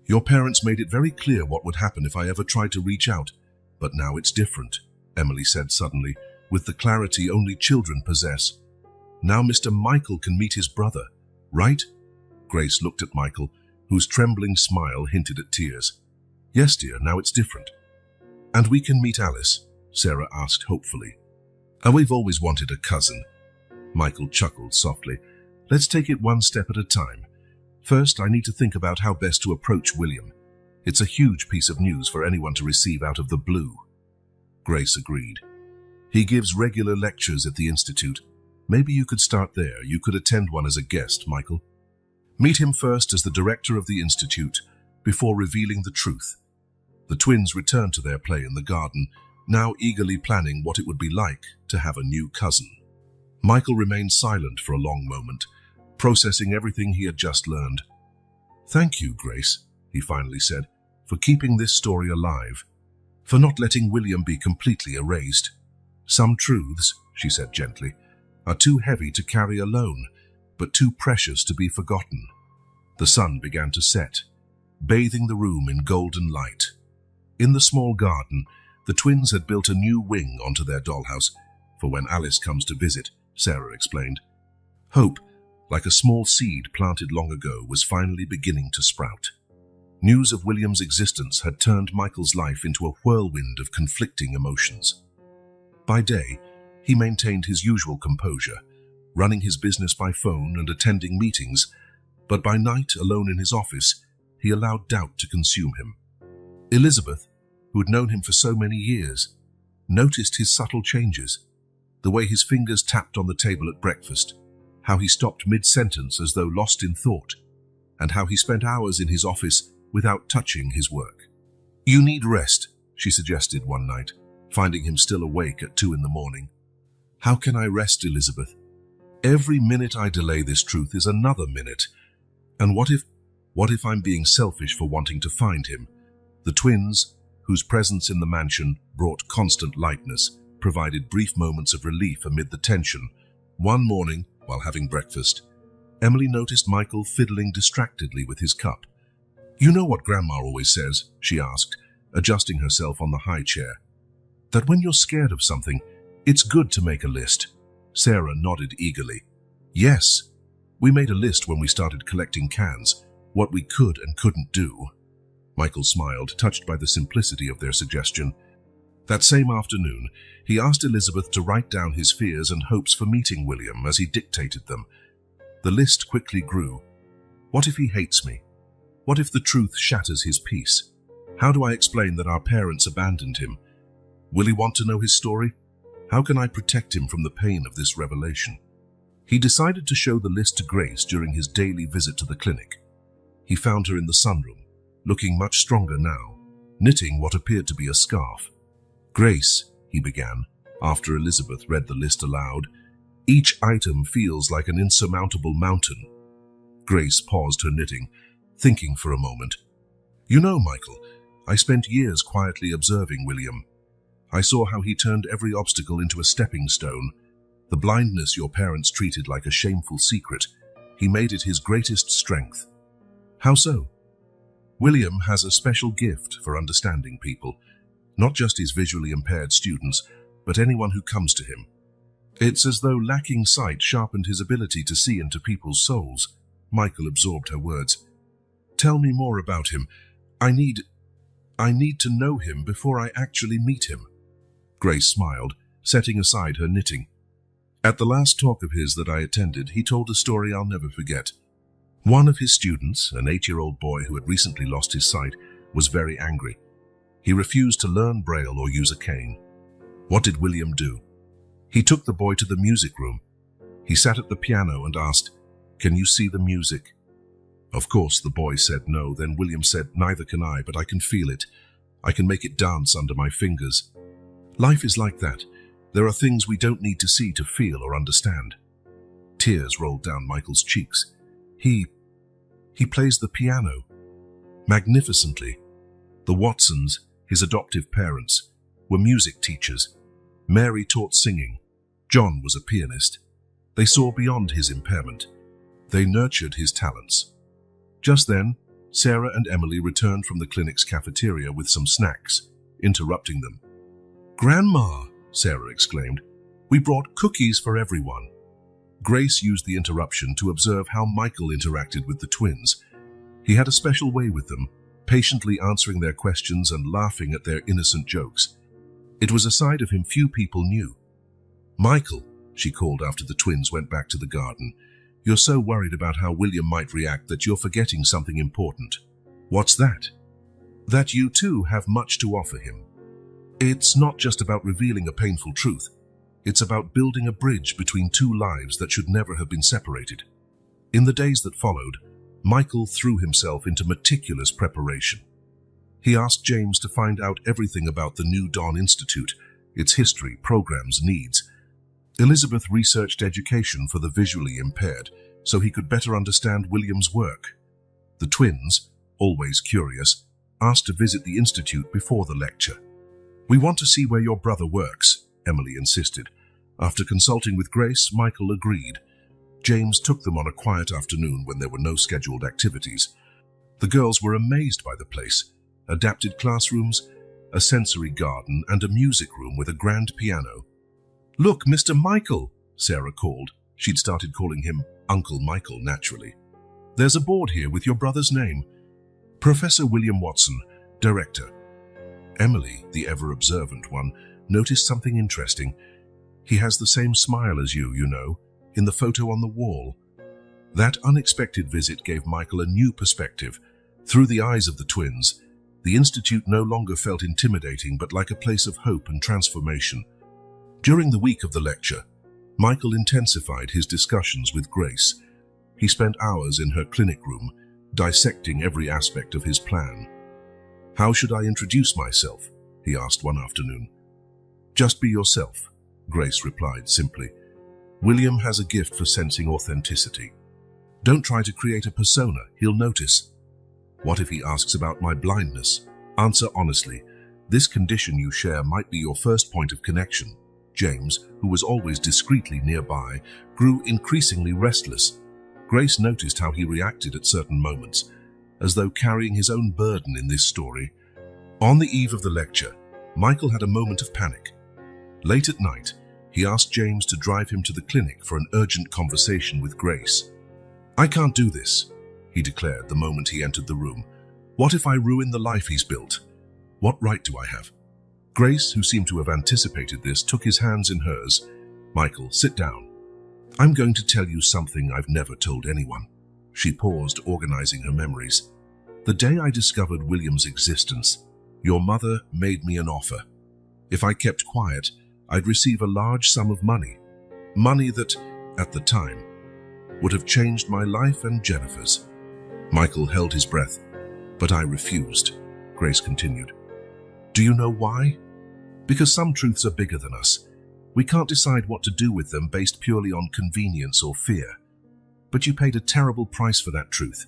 "your parents made it very clear what would happen if I ever tried to reach out, but now it's different," Emily said suddenly, with the clarity only children possess. "Now Mr. Michael can meet his brother, right?" Grace looked at Michael, whose trembling smile hinted at tears. "Yes, dear, now it's different." "And we can meet Alice?" Sarah asked hopefully. "And we've always wanted a cousin." Michael chuckled softly. "Let's take it one step at a time. First, I need to think about how best to approach William. It's a huge piece of news for anyone to receive out of the blue." Grace agreed. "He gives regular lectures at the Institute. Maybe you could start there. You could attend one as a guest, Michael. Meet him first as the director of the Institute, before revealing the truth." The twins returned to their play in the garden, now eagerly planning what it would be like to have a new cousin. Michael remained silent for a long moment, processing everything he had just learned. "Thank you, Grace," he finally said, "for keeping this story alive, for not letting William be completely erased. Some truths," she said gently, "are too heavy to carry alone, but too precious to be forgotten." The sun began to set, bathing the room in golden light. In the small garden, the twins had built a new wing onto their dollhouse, for when Alice comes to visit, Sarah explained. "Hope, like a small seed planted long ago, was finally beginning to sprout. News of William's existence had turned Michael's life into a whirlwind of conflicting emotions. By day, he maintained his usual composure, running his business by phone and attending meetings, but by night, alone in his office, he allowed doubt to consume him. Elizabeth, who had known him for so many years, noticed his subtle changes, the way his fingers tapped on the table at breakfast, how he stopped mid-sentence as though lost in thought, and how he spent hours in his office without touching his work. "You need rest," she suggested one night, finding him still awake at 2 a.m. "How can I rest, Elizabeth? Every minute I delay this truth is another minute. And what if I'm being selfish for wanting to find him?" The twins, whose presence in the mansion brought constant lightness, provided brief moments of relief amid the tension. One morning, while having breakfast, Emily noticed Michael fiddling distractedly with his cup. "You know what Grandma always says," she asked, adjusting herself on the high chair, "that when you're scared of something, it's good to make a list." Sarah nodded eagerly. "Yes, we made a list when we started collecting cans, what we could and couldn't do." Michael smiled, touched by the simplicity of their suggestion. That same afternoon, he asked Elizabeth to write down his fears and hopes for meeting William as he dictated them. The list quickly grew. What if he hates me? What if the truth shatters his peace? How do I explain that our parents abandoned him? Will he want to know his story? How can I protect him from the pain of this revelation? He decided to show the list to Grace during his daily visit to the clinic. He found her in the sunroom, looking much stronger now, knitting what appeared to be a scarf. "Grace," he began, after Elizabeth read the list aloud, "each item feels like an insurmountable mountain." Grace paused her knitting, thinking for a moment. "You know, Michael, I spent years quietly observing William. I saw how he turned every obstacle into a stepping stone. The blindness your parents treated like a shameful secret, he made it his greatest strength." "How so?" "William has a special gift for understanding people, not just his visually impaired students, but anyone who comes to him. It's as though lacking sight sharpened his ability to see into people's souls." Michael absorbed her words. "Tell me more about him. I need to know him before I actually meet him." Grace smiled, setting aside her knitting. "At the last talk of his that I attended, he told a story I'll never forget. One of his students, an 8-year-old boy who had recently lost his sight, was very angry. He refused to learn Braille or use a cane. What did William do? He took the boy to the music room. He sat at the piano and asked, 'Can you see the music?' Of course, the boy said no. Then William said, 'Neither can I, but I can feel it. I can make it dance under my fingers.' Life is like that. There are things we don't need to see to feel or understand." Tears rolled down Michael's cheeks. He plays the piano magnificently. The Watsons, his adoptive parents, were music teachers. Mary taught singing. John was a pianist. They saw beyond his impairment. They nurtured his talents. Just then, Sarah and Emily returned from the clinic's cafeteria with some snacks, interrupting them. "Grandma," Sarah exclaimed, "we brought cookies for everyone." Grace used the interruption to observe how Michael interacted with the twins. He had a special way with them, patiently answering their questions and laughing at their innocent jokes. It was a side of him few people knew. "Michael," she called after the twins went back to the garden, "you're so worried about how William might react that you're forgetting something important." "What's that?" "That you too have much to offer him. It's not just about revealing a painful truth. It's about building a bridge between two lives that should never have been separated." In the days that followed, Michael threw himself into meticulous preparation. He asked James to find out everything about the New Dawn Institute, its history, programs, needs. Elizabeth researched education for the visually impaired so he could better understand William's work. The twins, always curious, asked to visit the institute before the lecture. "We want to see where your brother works," Emily insisted. After consulting with Grace, Michael agreed. James took them on a quiet afternoon when there were no scheduled activities. The girls were amazed by the place. Adapted classrooms, a sensory garden, and a music room with a grand piano. "Look, Mr. Michael," Sarah called, She'd started calling him Uncle Michael naturally. "There's a board here with your brother's name. Professor William Watson, Director." Emily, the ever-observant one, noticed something interesting. "He has the same smile as you know, in the photo on the wall." That unexpected visit gave Michael a new perspective. Through the eyes of the twins, the Institute no longer felt intimidating but like a place of hope and transformation. During the week of the lecture, Michael intensified his discussions with Grace. He spent hours in her clinic room, dissecting every aspect of his plan. "How should I introduce myself?" he asked one afternoon. "Just be yourself," Grace replied simply. "William has a gift for sensing authenticity. Don't try to create a persona, he'll notice." "What if he asks about my blindness?" "Answer honestly. This condition you share might be your first point of connection." James, who was always discreetly nearby, grew increasingly restless. Grace noticed how he reacted at certain moments, as though carrying his own burden in this story. On the eve of the lecture, Michael had a moment of panic. Late at night, he asked James to drive him to the clinic for an urgent conversation with Grace. "I can't do this," he declared the moment he entered the room. "What if I ruin the life he's built? What right do I have?" Grace, who seemed to have anticipated this, took his hands in hers. "Michael, sit down. I'm going to tell you something I've never told anyone." She paused, organizing her memories. "The day I discovered William's existence, your mother made me an offer. If I kept quiet, I'd receive a large sum of money. Money that, at the time, would have changed my life and Jennifer's." Michael held his breath. "But I refused," Grace continued. "Do you know why? Because some truths are bigger than us. We can't decide what to do with them based purely on convenience or fear. But you paid a terrible price for that truth."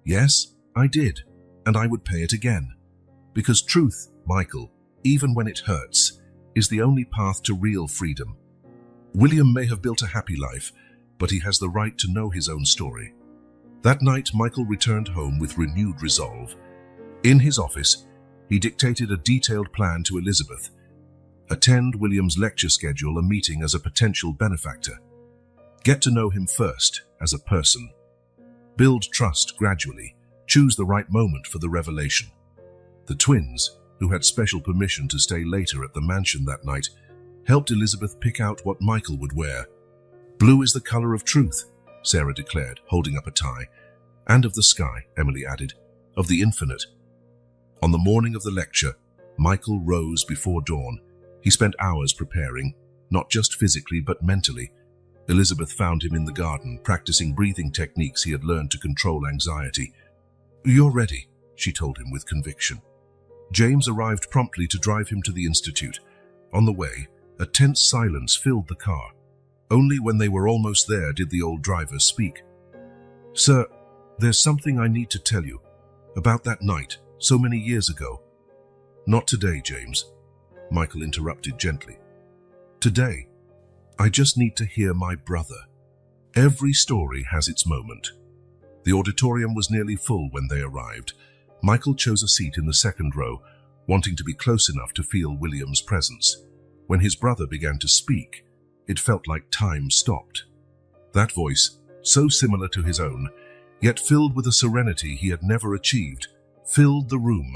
"Yes, I did, and I would pay it again. Because truth, Michael, even when it hurts, is the only path to real freedom. William may have built a happy life, but he has the right to know his own story." That night, Michael returned home with renewed resolve. In his office, he dictated a detailed plan to Elizabeth. Attend William's lecture schedule, a meeting as a potential benefactor. Get to know him first as a person. Build trust gradually. Choose the right moment for the revelation. The twins, who had special permission to stay later at the mansion that night, helped Elizabeth pick out what Michael would wear. "Blue is the color of truth," Sarah declared, holding up a tie. "And of the sky," Emily added, "of the infinite." On the morning of the lecture, Michael rose before dawn. He spent hours preparing, not just physically but mentally. Elizabeth found him in the garden, practicing breathing techniques he had learned to control anxiety. "You're ready," she told him with conviction. James arrived promptly to drive him to the Institute. On the way, a tense silence filled the car. Only when they were almost there did the old driver speak. "Sir, there's something I need to tell you. About that night, so many years ago." "Not today, James," Michael interrupted gently. "Today, I just need to hear my brother. Every story has its moment." The auditorium was nearly full when they arrived. Michael chose a seat in the second row, wanting to be close enough to feel William's presence. When his brother began to speak, it felt like time stopped. That voice, so similar to his own, yet filled with a serenity he had never achieved, filled the room.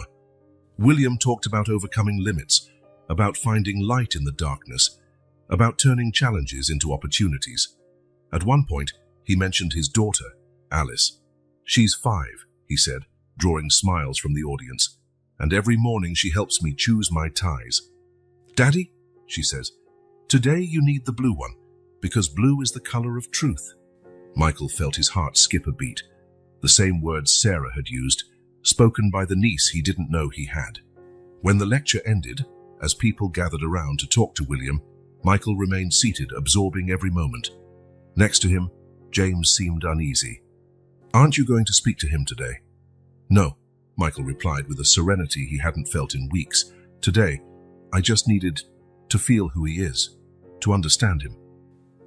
William talked about overcoming limits, about finding light in the darkness, about turning challenges into opportunities. At one point, he mentioned his daughter, Alice. "She's 5, he said, drawing smiles from the audience, "and every morning she helps me choose my ties." "Daddy," she says, "today you need the blue one, because blue is the color of truth." Michael felt his heart skip a beat. The same words Sarah had used, spoken by the niece he didn't know he had. When the lecture ended, as people gathered around to talk to William, Michael remained seated, absorbing every moment. Next to him, James seemed uneasy. "Aren't you going to speak to him today?" "No," Michael replied with a serenity he hadn't felt in weeks. "Today, I just needed to feel who he is, to understand him."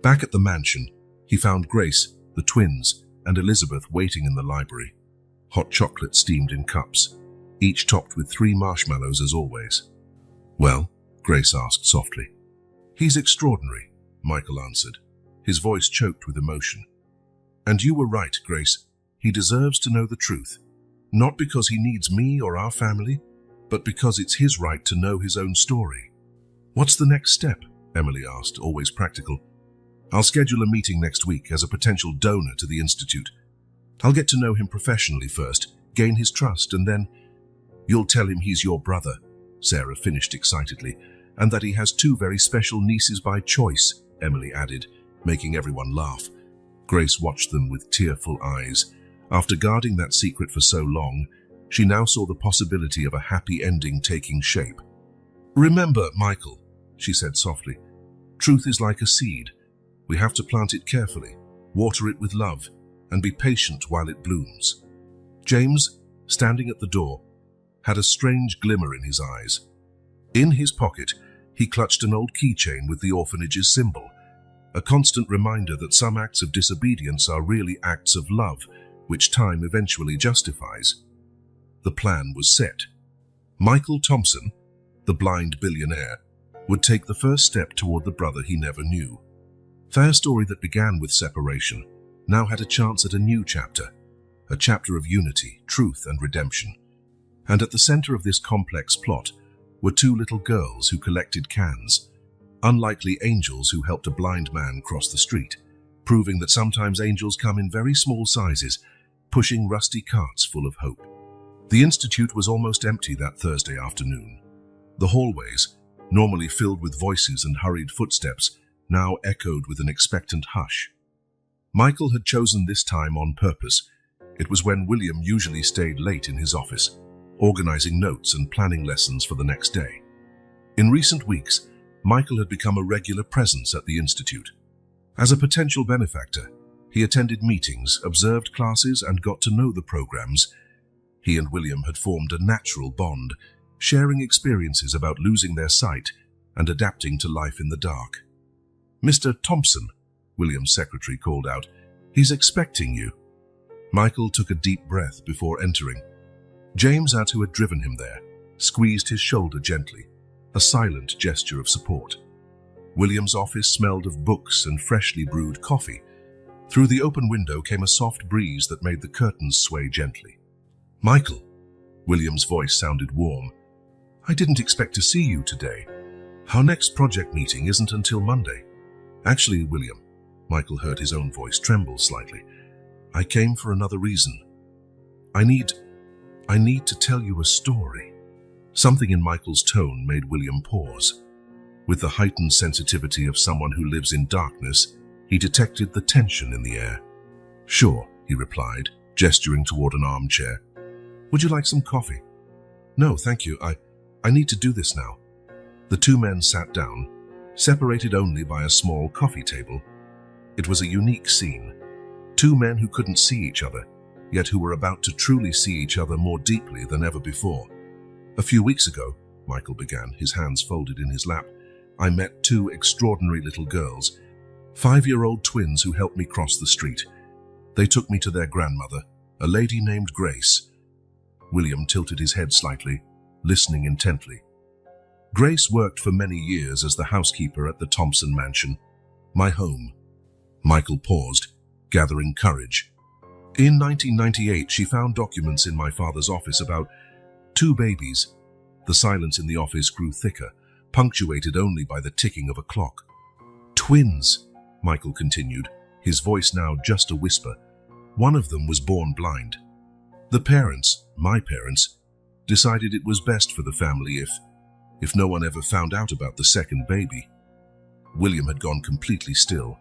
Back at the mansion, he found Grace, the twins, and Elizabeth waiting in the library. Hot chocolate steamed in cups, each topped with 3 marshmallows as always. "Well?" Grace asked softly. "He's extraordinary," Michael answered. his voice choked with emotion. "And you were right, Grace. He deserves to know the truth. Not because he needs me or our family, but because it's his right to know his own story." "What's the next step?" Emily asked, always practical. "I'll schedule a meeting next week as a potential donor to the Institute. I'll get to know him professionally first, gain his trust, and then you'll tell him he's your brother," Sarah finished excitedly, "and that he has 2 very special nieces by choice," Emily added, making everyone laugh. Grace watched them with tearful eyes. After guarding that secret for so long, she now saw the possibility of a happy ending taking shape. "Remember, Michael," she said softly, "truth is like a seed. We have to plant it carefully, water it with love, and be patient while it blooms." James, standing at the door, had a strange glimmer in his eyes. In his pocket, he clutched an old keychain with the orphanage's symbol, a constant reminder that some acts of disobedience are really acts of love, which time eventually justifies. The plan was set. Michael Thompson, the blind billionaire, would take the first step toward the brother he never knew. Their story that began with separation now had a chance at a new chapter, a chapter of unity, truth, and redemption. And at the center of this complex plot were 2 little girls who collected cans, unlikely angels who helped a blind man cross the street, proving that sometimes angels come in very small sizes, pushing rusty carts full of hope. The Institute was almost empty that Thursday afternoon. The hallways, normally filled with voices and hurried footsteps, now echoed with an expectant hush. Michael had chosen this time on purpose. It was when William usually stayed late in his office, organizing notes and planning lessons for the next day. In recent weeks, Michael had become a regular presence at the Institute. As a potential benefactor, he attended meetings, observed classes, and got to know the programs. He and William had formed a natural bond, sharing experiences about losing their sight and adapting to life in the dark. "Mr. Thompson," William's secretary called out, "he's expecting you." Michael took a deep breath before entering. James, who had driven him there, squeezed his shoulder gently, a silent gesture of support. William's office smelled of books and freshly brewed coffee. Through the open window came a soft breeze that made the curtains sway gently. "Michael," William's voice sounded warm, "I didn't expect to see you today. Our next project meeting isn't until Monday." "Actually, William," Michael heard his own voice tremble slightly, "I came for another reason. I need to tell you a story." Something in Michael's tone made William pause. With the heightened sensitivity of someone who lives in darkness, he detected the tension in the air. "Sure," he replied, gesturing toward an armchair. "Would you like some coffee?" "No, thank you. I need to do this now." The 2 men sat down, separated only by a small coffee table. It was a unique scene. 2 men who couldn't see each other, yet who were about to truly see each other more deeply than ever before. "A few weeks ago," Michael began, his hands folded in his lap, "I met 2 extraordinary little girls, 5-year-old twins who helped me cross the street. They took me to their grandmother, a lady named Grace." William tilted his head slightly, listening intently. "Grace worked for many years as the housekeeper at the Thompson mansion, my home." Michael paused, gathering courage. "In 1998, she found documents in my father's office about 2 babies." The silence in the office grew thicker, punctuated only by the ticking of a clock. "Twins," Michael continued, his voice now just a whisper. "One of them was born blind. The parents, my parents, decided it was best for the family if no one ever found out about the second baby." William had gone completely still.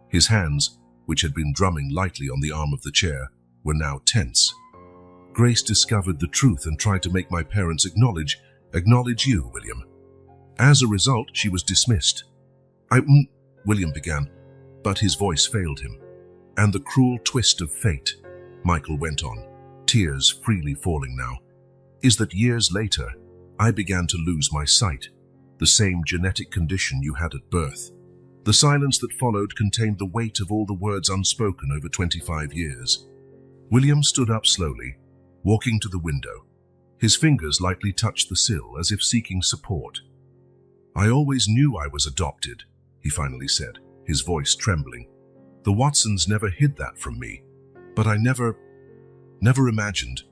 His hands, which had been drumming lightly on the arm of the chair, were now tense. "Grace discovered the truth and tried to make my parents acknowledge you, William. As a result, she was dismissed." William began, but his voice failed him. "And the cruel twist of fate," Michael went on, tears freely falling now, "is that years later, I began to lose my sight, the same genetic condition you had at birth." The silence that followed contained the weight of all the words unspoken over 25 years. William stood up slowly, walking to the window. His fingers lightly touched the sill as if seeking support. "I always knew I was adopted," he finally said, his voice trembling. "The Watsons never hid that from me, but I never imagined."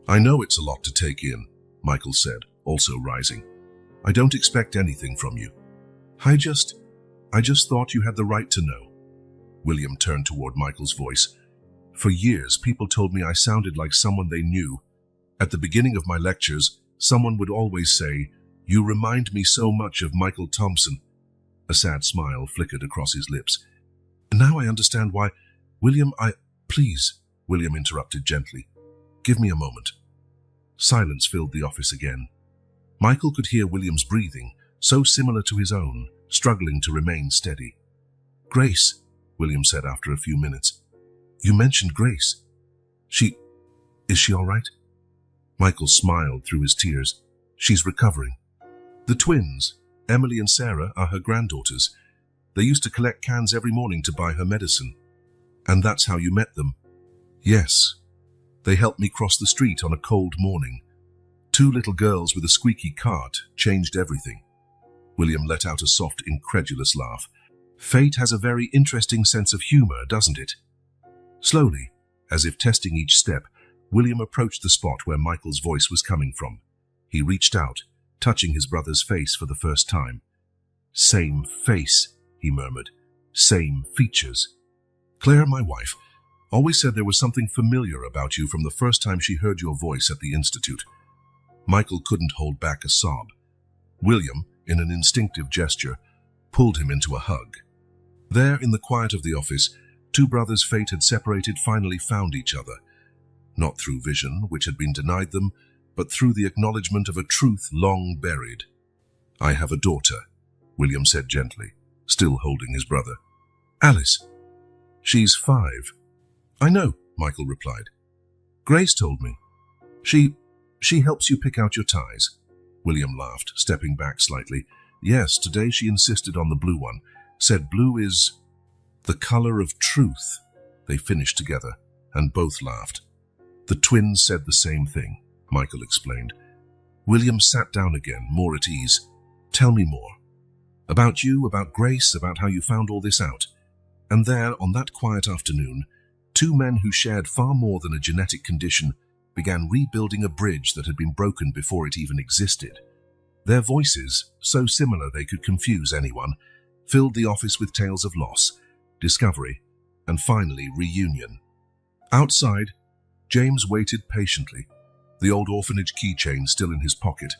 "I know it's a lot to take in," Michael said, also rising. "I don't expect anything from you. I just thought you had the right to know." William turned toward Michael's voice. "For years, people told me I sounded like someone they knew. At the beginning of my lectures, someone would always say, 'You remind me so much of Michael Thompson.'" A sad smile flickered across his lips. "Now I understand why—" "William, Please," William interrupted gently. "Give me a moment." Silence filled the office again. Michael could hear William's breathing, so similar to his own, struggling to remain steady. "Grace," William said after a few minutes. "You mentioned Grace. Is she all right?" Michael smiled through his tears. "She's recovering. The twins, Emily and Sarah, are her granddaughters. They used to collect cans every morning to buy her medicine." "And that's how you met them?" "Yes. They helped me cross the street on a cold morning. Two little girls with a squeaky cart changed everything." William let out a soft, incredulous laugh. "Fate has a very interesting sense of humor, doesn't it?" Slowly, as if testing each step, William approached the spot where Michael's voice was coming from. He reached out, touching his brother's face for the first time. "Same face," he murmured. "Same features. Claire, my wife, always said there was something familiar about you from the first time she heard your voice at the Institute." Michael couldn't hold back a sob. William, in an instinctive gesture, pulled him into a hug. There, in the quiet of the office, two brothers fate had separated finally found each other. Not through vision, which had been denied them, but through the acknowledgement of a truth long buried. "I have a daughter," William said gently, still holding his brother. "Alice. She's 5. "I know," Michael replied. "Grace told me. She helps you pick out your ties." William laughed, stepping back slightly. "Yes, today she insisted on the blue one. Said blue is the color of truth." They finished together, and both laughed. "The twins said the same thing," Michael explained. William sat down again, more at ease. "Tell me more. About you, about Grace, about how you found all this out." And there, on that quiet afternoon, two men who shared far more than a genetic condition began rebuilding a bridge that had been broken before it even existed. Their voices, so similar they could confuse anyone, filled the office with tales of loss, discovery, and finally reunion. Outside, James waited patiently, the old orphanage keychain still in his pocket,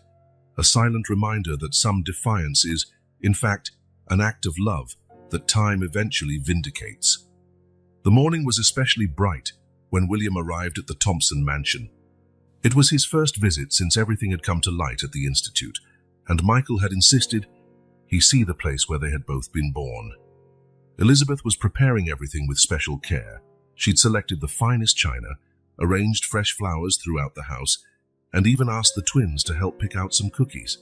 a silent reminder that some defiance is, in fact, an act of love that time eventually vindicates. The morning was especially bright when William arrived at the Thompson mansion. It was his first visit since everything had come to light at the Institute, and Michael had insisted he see the place where they had both been born. Elizabeth was preparing everything with special care. She'd selected the finest china, arranged fresh flowers throughout the house, and even asked the twins to help pick out some cookies.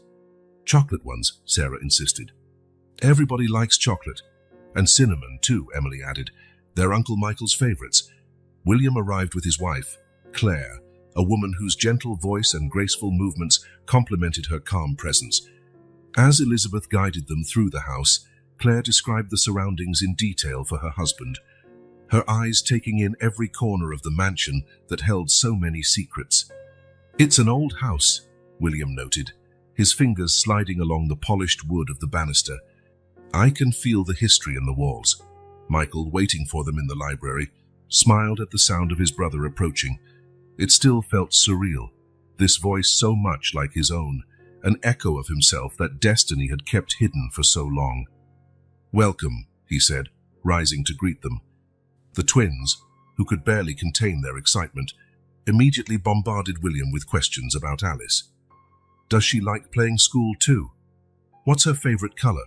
"Chocolate ones," Sarah insisted. "Everybody likes chocolate. And cinnamon, too," Emily added. "They're Uncle Michael's favorites." William arrived with his wife, Claire, a woman whose gentle voice and graceful movements complemented her calm presence. As Elizabeth guided them through the house, Claire described the surroundings in detail for her husband, her eyes taking in every corner of the mansion that held so many secrets. "It's an old house," William noted, his fingers sliding along the polished wood of the banister. "I can feel the history in the walls." Michael, waiting for them in the library, smiled at the sound of his brother approaching. It still felt surreal, this voice so much like his own, an echo of himself that destiny had kept hidden for so long. "Welcome," he said, rising to greet them. The twins, who could barely contain their excitement, immediately bombarded William with questions about Alice. "Does she like playing school too? What's her favorite color?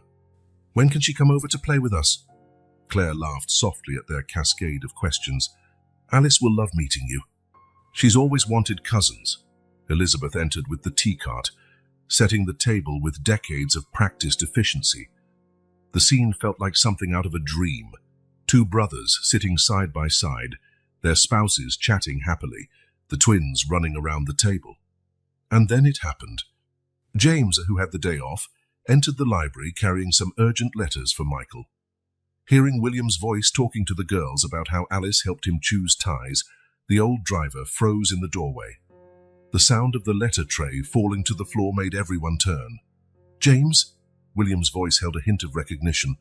When can she come over to play with us?" Claire laughed softly at their cascade of questions. "Alice will love meeting you. She's always wanted cousins." Elizabeth entered with the tea cart, setting the table with decades of practiced efficiency. The scene felt like something out of a dream. Two brothers sitting side by side, their spouses chatting happily, the twins running around the table. And then it happened. James, who had the day off, entered the library carrying some urgent letters for Michael. Hearing William's voice talking to the girls about how Alice helped him choose ties, the old driver froze in the doorway. The sound of the letter tray falling to the floor made everyone turn. "James?" William's voice held a hint of recognition,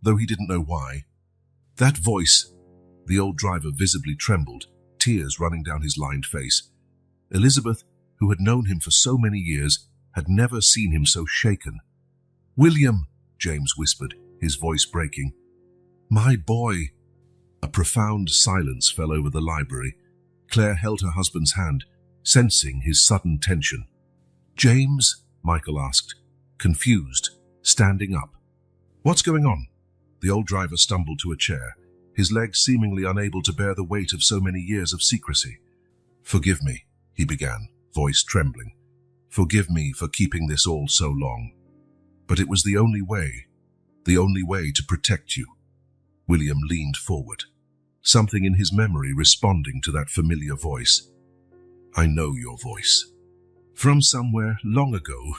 though he didn't know why. That voice! The old driver visibly trembled, tears running down his lined face. Elizabeth, who had known him for so many years, had never seen him so shaken. "William," James whispered, his voice breaking. "My boy." A profound silence fell over the library. Claire held her husband's hand, sensing his sudden tension. "James?" Michael asked, confused, standing up. "What's going on?" The old driver stumbled to a chair, his legs seemingly unable to bear the weight of so many years of secrecy. "Forgive me," he began, voice trembling. "Forgive me for keeping this all so long. But it was the only way to protect you." William leaned forward, something in his memory responding to that familiar voice. "I know your voice. From somewhere long ago."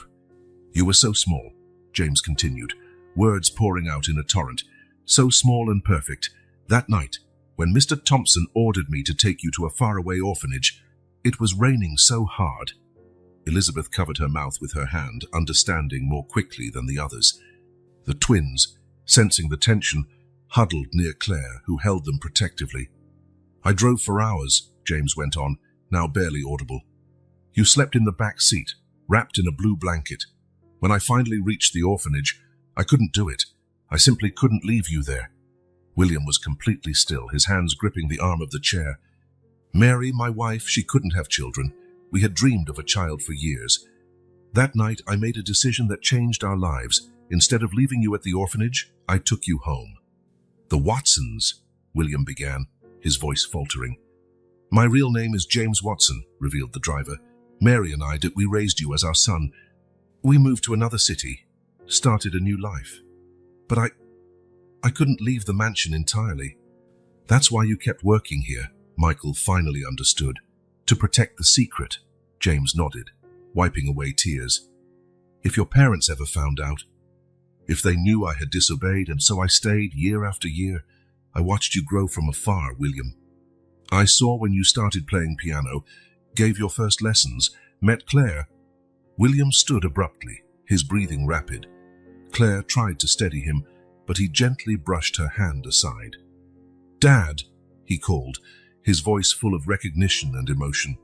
"You were so small," James continued, words pouring out in a torrent, "so small and perfect. That night, when Mr. Thompson ordered me to take you to a faraway orphanage, it was raining so hard." Elizabeth covered her mouth with her hand, understanding more quickly than the others. The twins, sensing the tension, huddled near Claire, who held them protectively. "I drove for hours," James went on, now barely audible. "You slept in the back seat, wrapped in a blue blanket. When I finally reached the orphanage, I couldn't do it. I simply couldn't leave you there." William was completely still, his hands gripping the arm of the chair. "Mary, my wife, she couldn't have children. We had dreamed of a child for years. That night, I made a decision that changed our lives. Instead of leaving you at the orphanage, I took you home." "The Watsons," William began, his voice faltering. "My real name is James Watson," revealed the driver. "Mary and we raised you as our son. We moved to another city, started a new life. But I couldn't leave the mansion entirely. That's why you kept working here," Michael finally understood. "To protect the secret," James nodded, wiping away tears. "If your parents ever found out, if they knew I had disobeyed, and so I stayed year after year. I watched you grow from afar, William. I saw when you started playing piano, gave your first lessons, met Claire." William stood abruptly, his breathing rapid. Claire tried to steady him, but he gently brushed her hand aside. "Dad," he called, his voice full of recognition and emotion.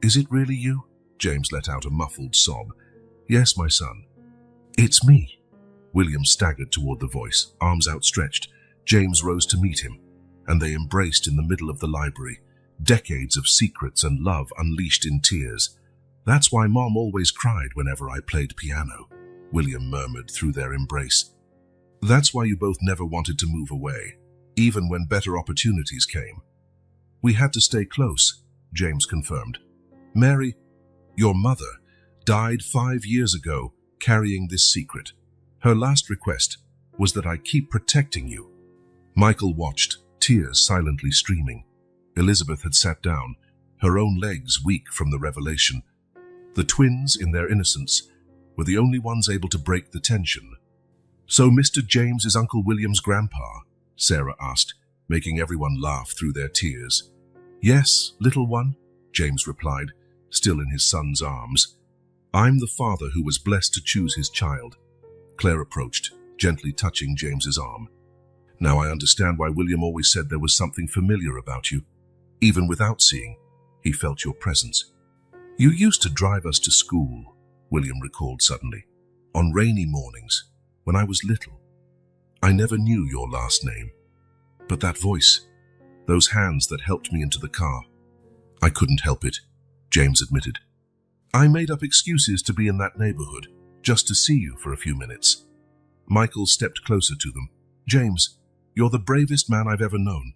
"Is it really you?" James let out a muffled sob. "Yes, my son. It's me." William staggered toward the voice, arms outstretched. James rose to meet him, and they embraced in the middle of the library, decades of secrets and love unleashed in tears. "That's why Mom always cried whenever I played piano," William murmured through their embrace. "That's why you both never wanted to move away, even when better opportunities came." "We had to stay close," James confirmed. "Mary, your mother, died 5 years ago carrying this secret. Her last request was that I keep protecting you." Michael watched, tears silently streaming. Elizabeth had sat down, her own legs weak from the revelation. The twins, in their innocence, were the only ones able to break the tension. "So Mr. James is Uncle William's grandpa?" Sarah asked, making everyone laugh through their tears. "Yes, little one," James replied, still in his son's arms. "I'm the father who was blessed to choose his child." Claire approached, gently touching James's arm. "Now I understand why William always said there was something familiar about you. Even without seeing, he felt your presence. You used to drive us to school," William recalled suddenly, "on rainy mornings, when I was little. I never knew your last name. But that voice, those hands that helped me into the car." "I couldn't help it," James admitted. "I made up excuses to be in that neighborhood, just to see you for a few minutes." Michael stepped closer to them. "James, you're the bravest man I've ever known.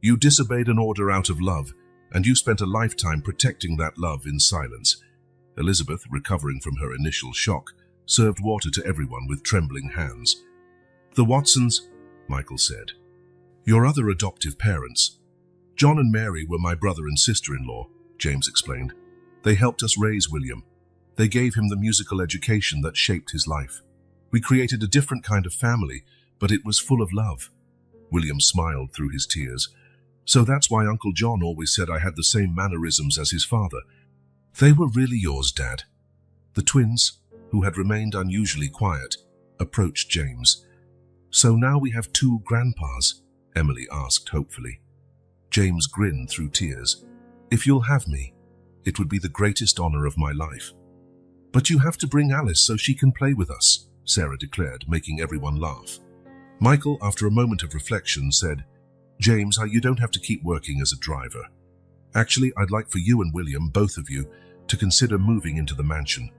You disobeyed an order out of love, and you spent a lifetime protecting that love in silence." Elizabeth, recovering from her initial shock, served water to everyone with trembling hands. "The Watsons," Michael said. "Your other adoptive parents. John and Mary were my brother and sister-in-law," James explained. "They helped us raise William. They gave him the musical education that shaped his life. We created a different kind of family, but it was full of love. William smiled through his tears. So that's why Uncle John always said I had the same mannerisms as his father. They were really yours, Dad. The twins, who had remained unusually quiet, approached James. So now we have two grandpas? Emily asked hopefully. James grinned through tears. If you'll have me, it would be the greatest honor of my life. But you have to bring Alice so she can play with us, Sarah declared, making everyone laugh. Michael, after a moment of reflection, said, James, you don't have to keep working as a driver. Actually, I'd like for you and William, both of you, to consider moving into the mansion.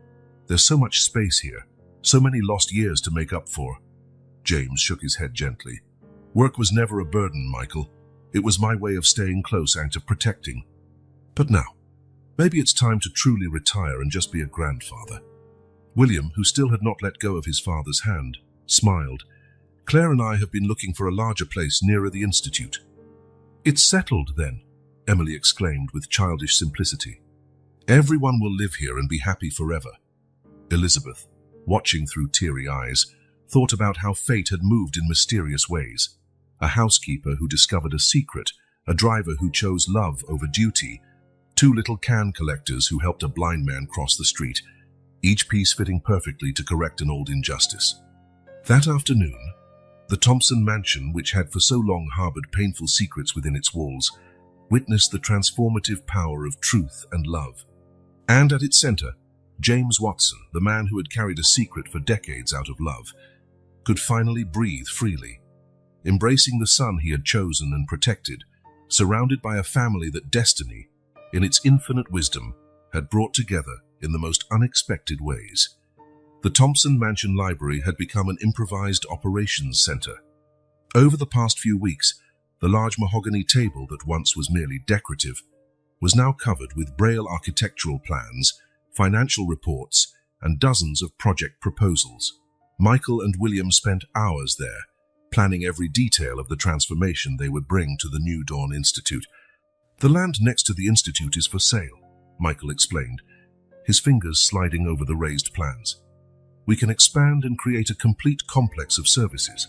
There's so much space here, so many lost years to make up for. James shook his head gently. Work was never a burden, Michael. It was my way of staying close and of protecting. But now, maybe it's time to truly retire and just be a grandfather. William, who still had not let go of his father's hand, smiled. Claire and I have been looking for a larger place nearer the Institute. It's settled, then, Emily exclaimed with childish simplicity. Everyone will live here and be happy forever. Elizabeth, watching through teary eyes, thought about how fate had moved in mysterious ways. A housekeeper who discovered a secret, a driver who chose love over duty, two little can collectors who helped a blind man cross the street, each piece fitting perfectly to correct an old injustice. That afternoon, the Thompson mansion, which had for so long harbored painful secrets within its walls, witnessed the transformative power of truth and love. And at its center, James Watson, the man who had carried a secret for decades out of love, could finally breathe freely, embracing the son he had chosen and protected, surrounded by a family that destiny, in its infinite wisdom, had brought together in the most unexpected ways. The Thompson Mansion Library had become an improvised operations center. Over the past few weeks, the large mahogany table that once was merely decorative was now covered with Braille architectural plans, financial reports, and dozens of project proposals. Michael and William spent hours there, planning every detail of the transformation they would bring to the New Dawn Institute. The land next to the Institute is for sale, Michael explained, his fingers sliding over the raised plans. We can expand and create a complete complex of services.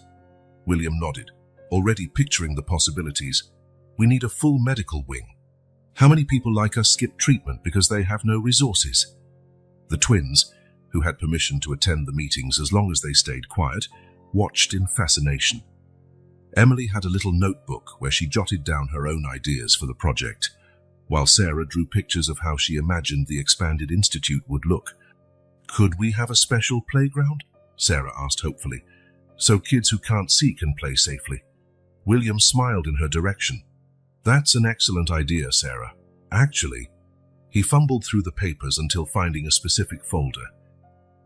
William nodded, already picturing the possibilities. We need a full medical wing. How many people like us skip treatment because they have no resources? The twins, who had permission to attend the meetings as long as they stayed quiet, watched in fascination. Emily had a little notebook where she jotted down her own ideas for the project, while Sarah drew pictures of how she imagined the expanded institute would look. Could we have a special playground? Sarah asked hopefully, so kids who can't see can play safely. William smiled in her direction. That's an excellent idea, Sarah. Actually, he fumbled through the papers until finding a specific folder.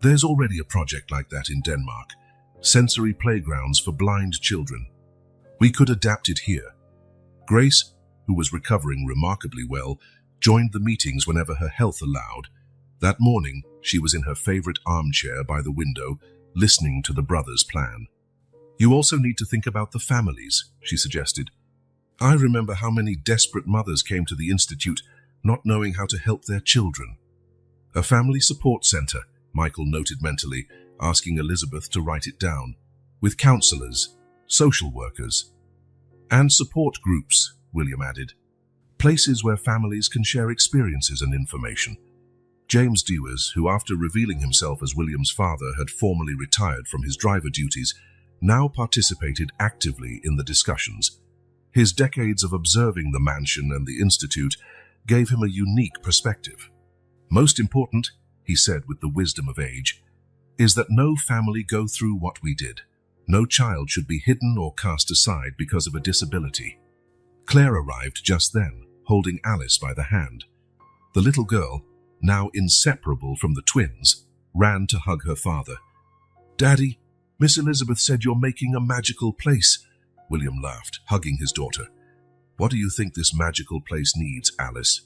There's already a project like that in Denmark, sensory playgrounds for blind children. We could adapt it here. Grace, who was recovering remarkably well, joined the meetings whenever her health allowed. That morning, she was in her favorite armchair by the window, listening to the brothers' plan. You also need to think about the families, she suggested. I remember how many desperate mothers came to the Institute, not knowing how to help their children. A family support center, Michael noted mentally, asking Elizabeth to write it down, with counselors, social workers, and support groups, William added. Places where families can share experiences and information. James Dewars, who after revealing himself as William's father had formally retired from his driver duties, now participated actively in the discussions. His decades of observing the mansion and the institute gave him a unique perspective. Most important, he said with the wisdom of age, is that no family go through what we did. No child should be hidden or cast aside because of a disability. Claire arrived just then, holding Alice by the hand. The little girl, now inseparable from the twins, ran to hug her father. Daddy, Miss Elizabeth said you're making a magical place. William laughed, hugging his daughter. What do you think this magical place needs, Alice?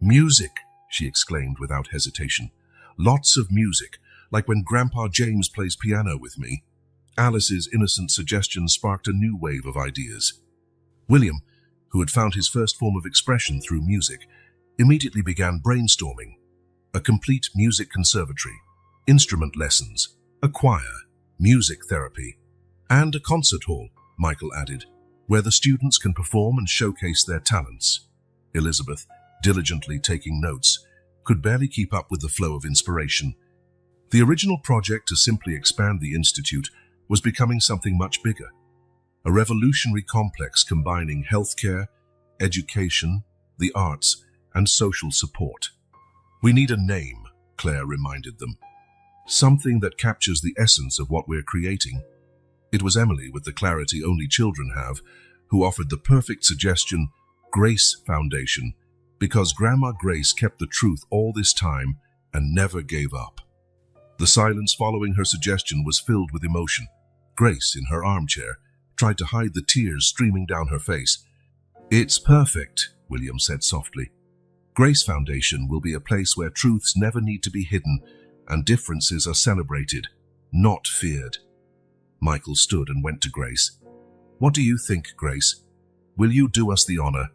Music, she exclaimed without hesitation. Lots of music, like when Grandpa James plays piano with me. Alice's innocent suggestion sparked a new wave of ideas. William, who had found his first form of expression through music, immediately began brainstorming. A complete music conservatory, instrument lessons, a choir, music therapy, and a concert hall, Michael added. where the students can perform and showcase their talents. Elizabeth, diligently taking notes, could barely keep up with the flow of inspiration. The original project to simply expand the institute was becoming something much bigger. A revolutionary complex combining healthcare, education, the arts, and social support. "We need a name," Claire reminded them. "Something that captures the essence of what we're creating." It was Emily, with the clarity only children have, who offered the perfect suggestion, Grace Foundation, because Grandma Grace kept the truth all this time and never gave up. The silence following her suggestion was filled with emotion. Grace, in her armchair, tried to hide the tears streaming down her face. "It's perfect," William said softly. "Grace Foundation will be a place where truths never need to be hidden and differences are celebrated, not feared." Michael stood and went to Grace. "What do you think, Grace? Will you do us the honor?"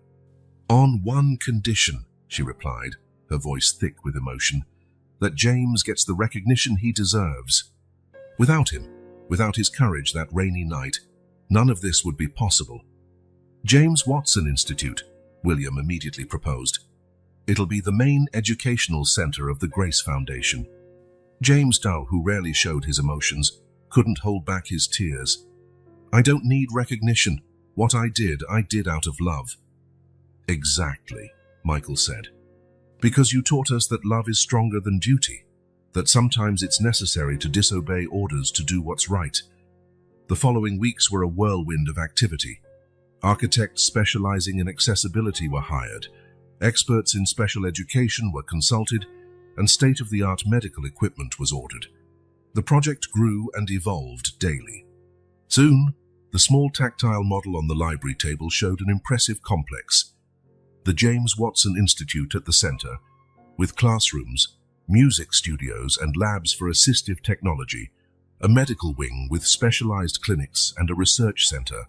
"On one condition," she replied, her voice thick with emotion, "that James gets the recognition he deserves. Without him, without his courage that rainy night, none of this would be possible." "James Watson Institute," William immediately proposed. "It'll be the main educational center of the Grace Foundation." James Dow, who rarely showed his emotions, couldn't hold back his tears. "I don't need recognition. What I did out of love." "Exactly," Michael said. "Because you taught us that love is stronger than duty, that sometimes it's necessary to disobey orders to do what's right." The following weeks were a whirlwind of activity. Architects specializing in accessibility were hired, experts in special education were consulted, and state-of-the-art medical equipment was ordered. The project grew and evolved daily. Soon, the small tactile model on the library table showed an impressive complex. The James Watson Institute at the center, with classrooms, music studios, and labs for assistive technology, a medical wing with specialized clinics and a research center,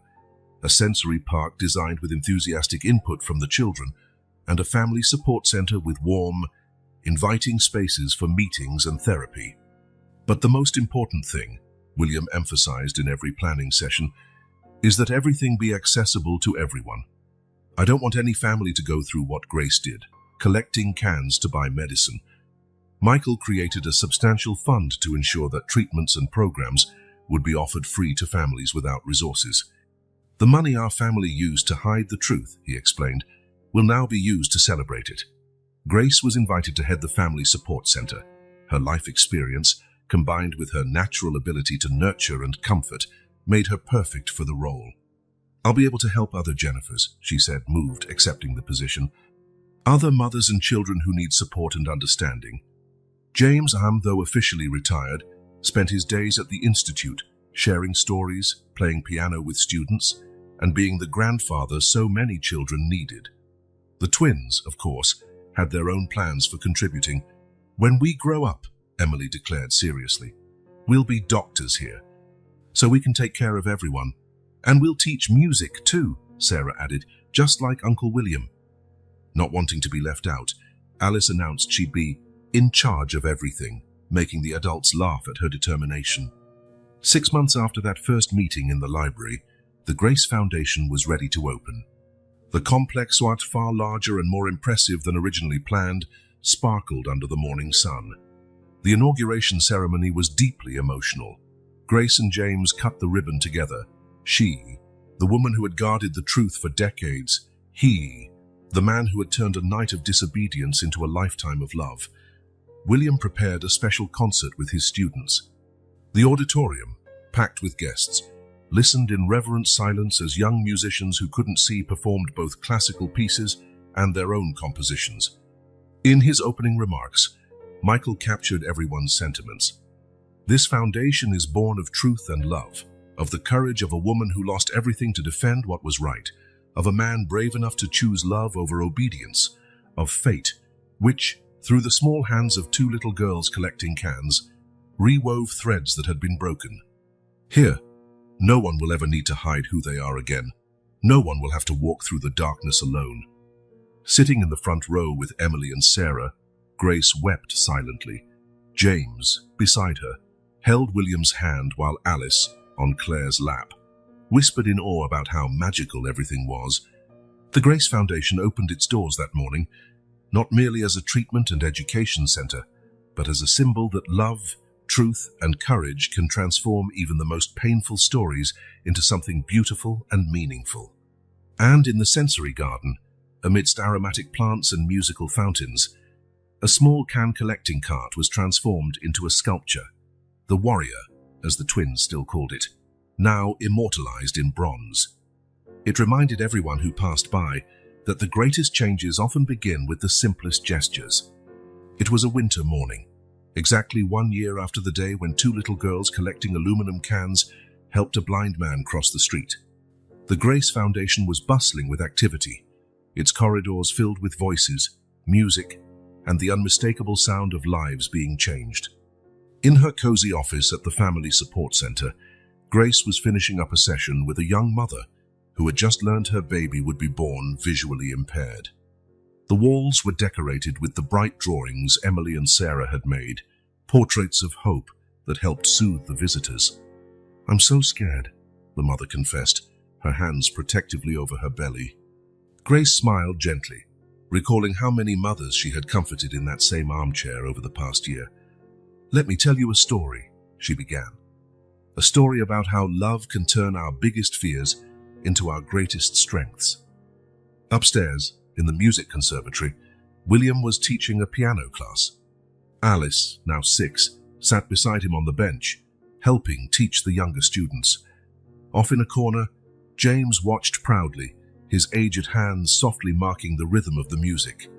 a sensory park designed with enthusiastic input from the children, and a family support center with warm, inviting spaces for meetings and therapy. But the most important thing, William emphasized in every planning session, is that everything be accessible to everyone. "I don't want any family to go through what Grace did, collecting cans to buy medicine." Michael created a substantial fund to ensure that treatments and programs would be offered free to families without resources. "The money our family used to hide the truth," he explained, "will now be used to celebrate it." Grace was invited to head the Family Support Center. Her life experience, combined with her natural ability to nurture and comfort, made her perfect for the role. "I'll be able to help other Jennifers," she said, moved, accepting the position. "Other mothers and children who need support and understanding." James, though officially retired, spent his days at the Institute, sharing stories, playing piano with students, and being the grandfather so many children needed. The twins, of course, had their own plans for contributing. "When we grow up," Emily declared seriously, "we'll be doctors here, so we can take care of everyone. And we'll teach music too," Sarah added, "just like Uncle William." Not wanting to be left out, Alice announced she'd be in charge of everything, making the adults laugh at her determination. 6 months after that first meeting in the library, the Grace Foundation was ready to open. The complex, while far larger and more impressive than originally planned, sparkled under the morning sun. The inauguration ceremony was deeply emotional. Grace and James cut the ribbon together. She, the woman who had guarded the truth for decades. He, the man who had turned a night of disobedience into a lifetime of love. William prepared a special concert with his students. The auditorium, packed with guests, listened in reverent silence as young musicians who couldn't see performed both classical pieces and their own compositions. In his opening remarks, Michael captured everyone's sentiments. "This foundation is born of truth and love, of the courage of a woman who lost everything to defend what was right, of a man brave enough to choose love over obedience, of fate, which, through the small hands of 2 little girls collecting cans, rewove threads that had been broken. Here, no one will ever need to hide who they are again. No one will have to walk through the darkness alone." Sitting in the front row with Emily and Sarah, Grace wept silently. James, beside her, held William's hand while Alice on Claire's lap. whispered in awe about how magical everything was. The Grace Foundation opened its doors that morning, not merely as a treatment and education center, but as a symbol that love, truth, and courage can transform even the most painful stories into something beautiful and meaningful. And in the sensory garden, amidst aromatic plants and musical fountains, a small can collecting cart was transformed into a sculpture, the Warrior, as the twins still called it, now immortalized in bronze. It reminded everyone who passed by that the greatest changes often begin with the simplest gestures. It was a winter morning, exactly 1 year after the day when two little girls collecting aluminum cans helped a blind man cross the street. The Grace Foundation was bustling with activity, its corridors filled with voices, music, and the unmistakable sound of lives being changed. In her cozy office at the Family Support Center, Grace was finishing up a session with a young mother who had just learned her baby would be born visually impaired. The walls were decorated with the bright drawings Emily and Sarah had made, portraits of hope that helped soothe the visitors. "I'm so scared," the mother confessed, her hands protectively over her belly. Grace smiled gently, recalling how many mothers she had comforted in that same armchair over the past year. "Let me tell you a story," she began. "A story about how love can turn our biggest fears into our greatest strengths." Upstairs, in the music conservatory, William was teaching a piano class. Alice, now 6, sat beside him on the bench, helping teach the younger students. Off in a corner, James watched proudly, his aged hands softly marking the rhythm of the music.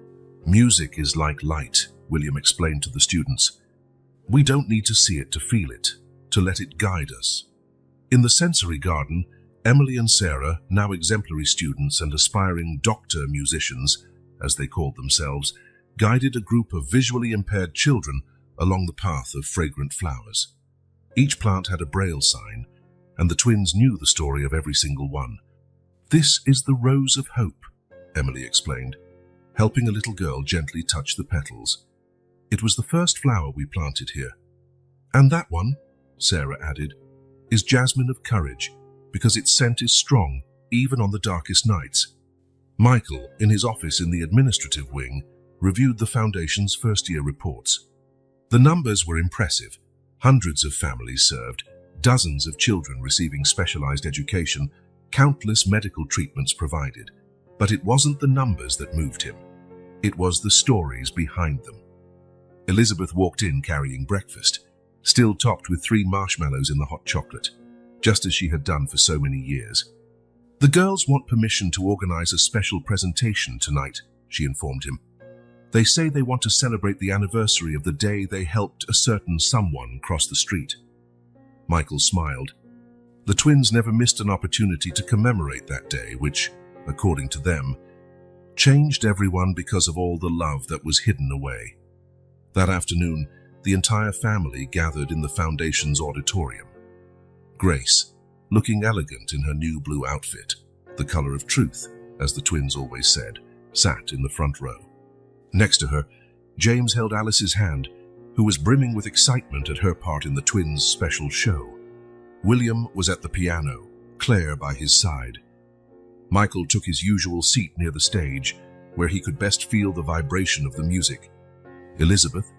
"Music is like light," William explained to the students. "We don't need to see it to feel it, to let it guide us." In the sensory garden, Emily and Sarah, now exemplary students and aspiring doctor musicians, as they called themselves, guided a group of visually impaired children along the path of fragrant flowers. Each plant had a braille sign, and the twins knew the story of every single one. "This is the rose of hope," Emily explained, helping a little girl gently touch the petals. "It was the first flower we planted here." "And that one," Sarah added, "is jasmine of courage, because its scent is strong, even on the darkest nights." Michael, in his office in the administrative wing, reviewed the Foundation's first-year reports. The numbers were impressive. Hundreds of families served, dozens of children receiving specialized education, countless medical treatments provided. But it wasn't the numbers that moved him. It was the stories behind them. Elizabeth walked in carrying breakfast, still topped with 3 marshmallows in the hot chocolate, just as she had done for so many years. "The girls want permission to organize a special presentation tonight," she informed him. "They say they want to celebrate the anniversary of the day they helped a certain someone cross the street." Michael smiled. The twins never missed an opportunity to commemorate that day, which, according to them, changed everyone because of all the love that was hidden away. That afternoon, the entire family gathered in the Foundation's auditorium. Grace, looking elegant in her new blue outfit, the color of truth, as the twins always said, sat in the front row. Next to her, James held Alice's hand, who was brimming with excitement at her part in the twins' special show. William was at the piano, Claire by his side. Michael took his usual seat near the stage, where he could best feel the vibration of the music. Elizabeth,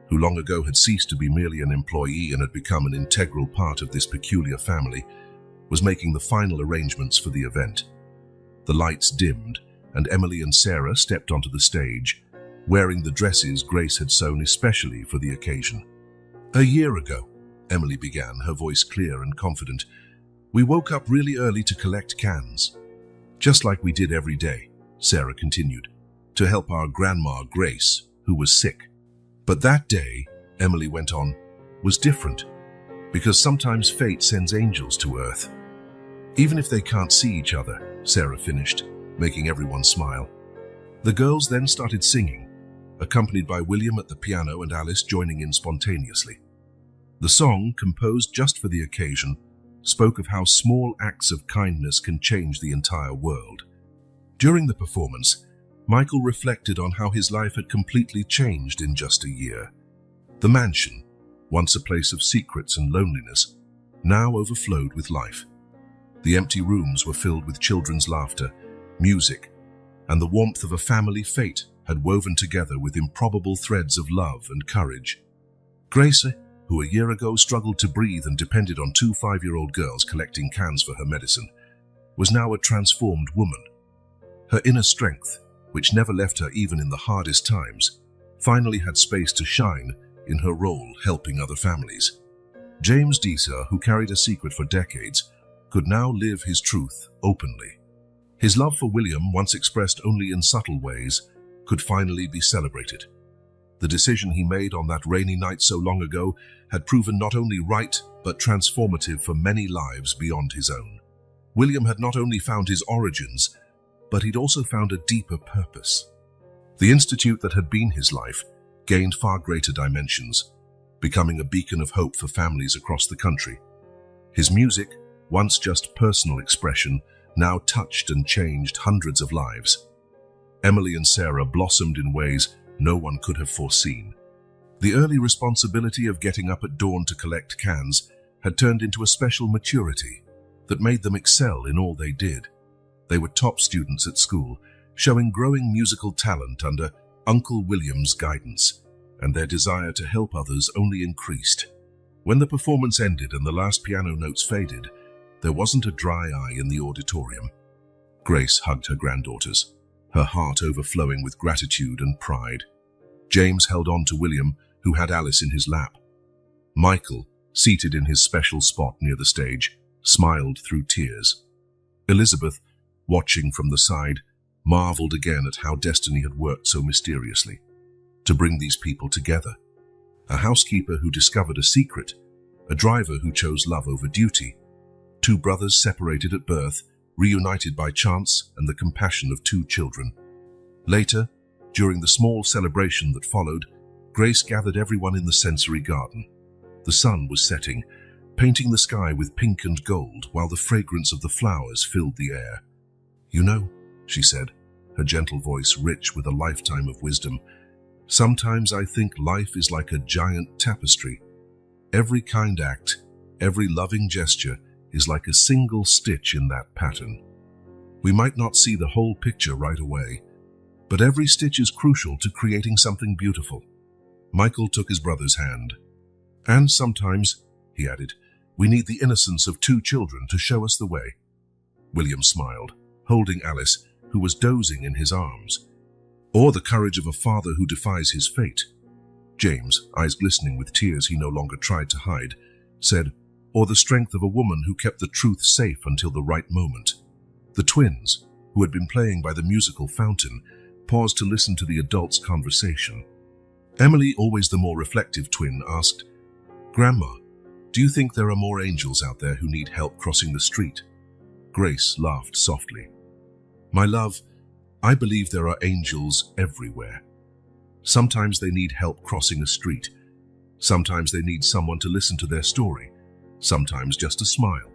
who long ago had ceased to be merely an employee and had become an integral part of this peculiar family, was making the final arrangements for the event. The lights dimmed, and Emily and Sarah stepped onto the stage, wearing the dresses Grace had sewn especially for the occasion. "A year ago," Emily began, her voice clear and confident, "we woke up really early to collect cans. Just like we did every day," Sarah continued, "to help our grandma Grace, who was sick. But that day," Emily went on, "was different, because sometimes fate sends angels to Earth. Even if they can't see each other," Sarah finished, making everyone smile. The girls then started singing, accompanied by William at the piano and Alice joining in spontaneously. The song, composed just for the occasion, spoke of how small acts of kindness can change the entire world. During the performance, Michael reflected on how his life had completely changed in just a year. The mansion, once a place of secrets and loneliness, now overflowed with life. The empty rooms were filled with children's laughter, music, and the warmth of a family fate had woven together with improbable threads of love and courage. Grace, who a year ago struggled to breathe and depended on two 5-year-old girls collecting cans for her medicine, was now a transformed woman. Her inner strength, which never left her even in the hardest times, finally had space to shine in her role helping other families. James Deeser, who carried a secret for decades, could now live his truth openly. His love for William, once expressed only in subtle ways, could finally be celebrated. The decision he made on that rainy night so long ago had proven not only right, but transformative for many lives beyond his own. William had not only found his origins, but he'd also found a deeper purpose. The institute that had been his life gained far greater dimensions, becoming a beacon of hope for families across the country. His music, once just personal expression, now touched and changed hundreds of lives. Emily and Sarah blossomed in ways no one could have foreseen. The early responsibility of getting up at dawn to collect cans had turned into a special maturity that made them excel in all they did. They were top students at school, showing growing musical talent under Uncle William's guidance, and their desire to help others only increased. When the performance ended and the last piano notes faded, there wasn't a dry eye in the auditorium. Grace hugged her granddaughters, her heart overflowing with gratitude and pride. James held on to William, who had Alice in his lap. Michael, seated in his special spot near the stage, smiled through tears. Elizabeth, watching from the side, marveled again at how destiny had worked so mysteriously to bring these people together. A housekeeper who discovered a secret, a driver who chose love over duty, two brothers separated at birth, reunited by chance and the compassion of two children. Later, during the small celebration that followed, Grace gathered everyone in the sensory garden. The sun was setting, painting the sky with pink and gold, while the fragrance of the flowers filled the air. "You know," she said, her gentle voice rich with a lifetime of wisdom, "sometimes I think life is like a giant tapestry. Every kind act, every loving gesture is like a single stitch in that pattern. We might not see the whole picture right away, but every stitch is crucial to creating something beautiful." Michael took his brother's hand. "And sometimes," he added, "we need the innocence of two children to show us the way." William smiled, holding Alice, who was dozing in his arms. "Or the courage of a father who defies his fate." James, eyes glistening with tears he no longer tried to hide, said, "Or the strength of a woman who kept the truth safe until the right moment." The twins, who had been playing by the musical fountain, paused to listen to the adults' conversation. Emily, always the more reflective twin, asked, "Grandma, do you think there are more angels out there who need help crossing the street?" Grace laughed softly. "My love, I believe there are angels everywhere. Sometimes they need help crossing a street. Sometimes they need someone to listen to their story. Sometimes just a smile.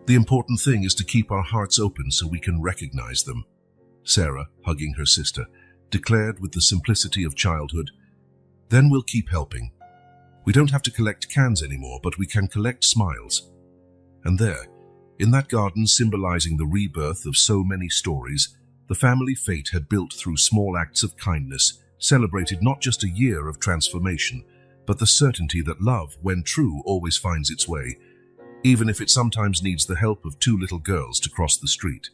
The important thing is to keep our hearts open so we can recognize them." Sarah, hugging her sister, declared with the simplicity of childhood, "Then we'll keep helping. We don't have to collect cans anymore, but we can collect smiles." And there, in that garden symbolizing the rebirth of so many stories, the family fate had built through small acts of kindness, celebrated not just a year of transformation, but the certainty that love, when true, always finds its way, even if it sometimes needs the help of two little girls to cross the street.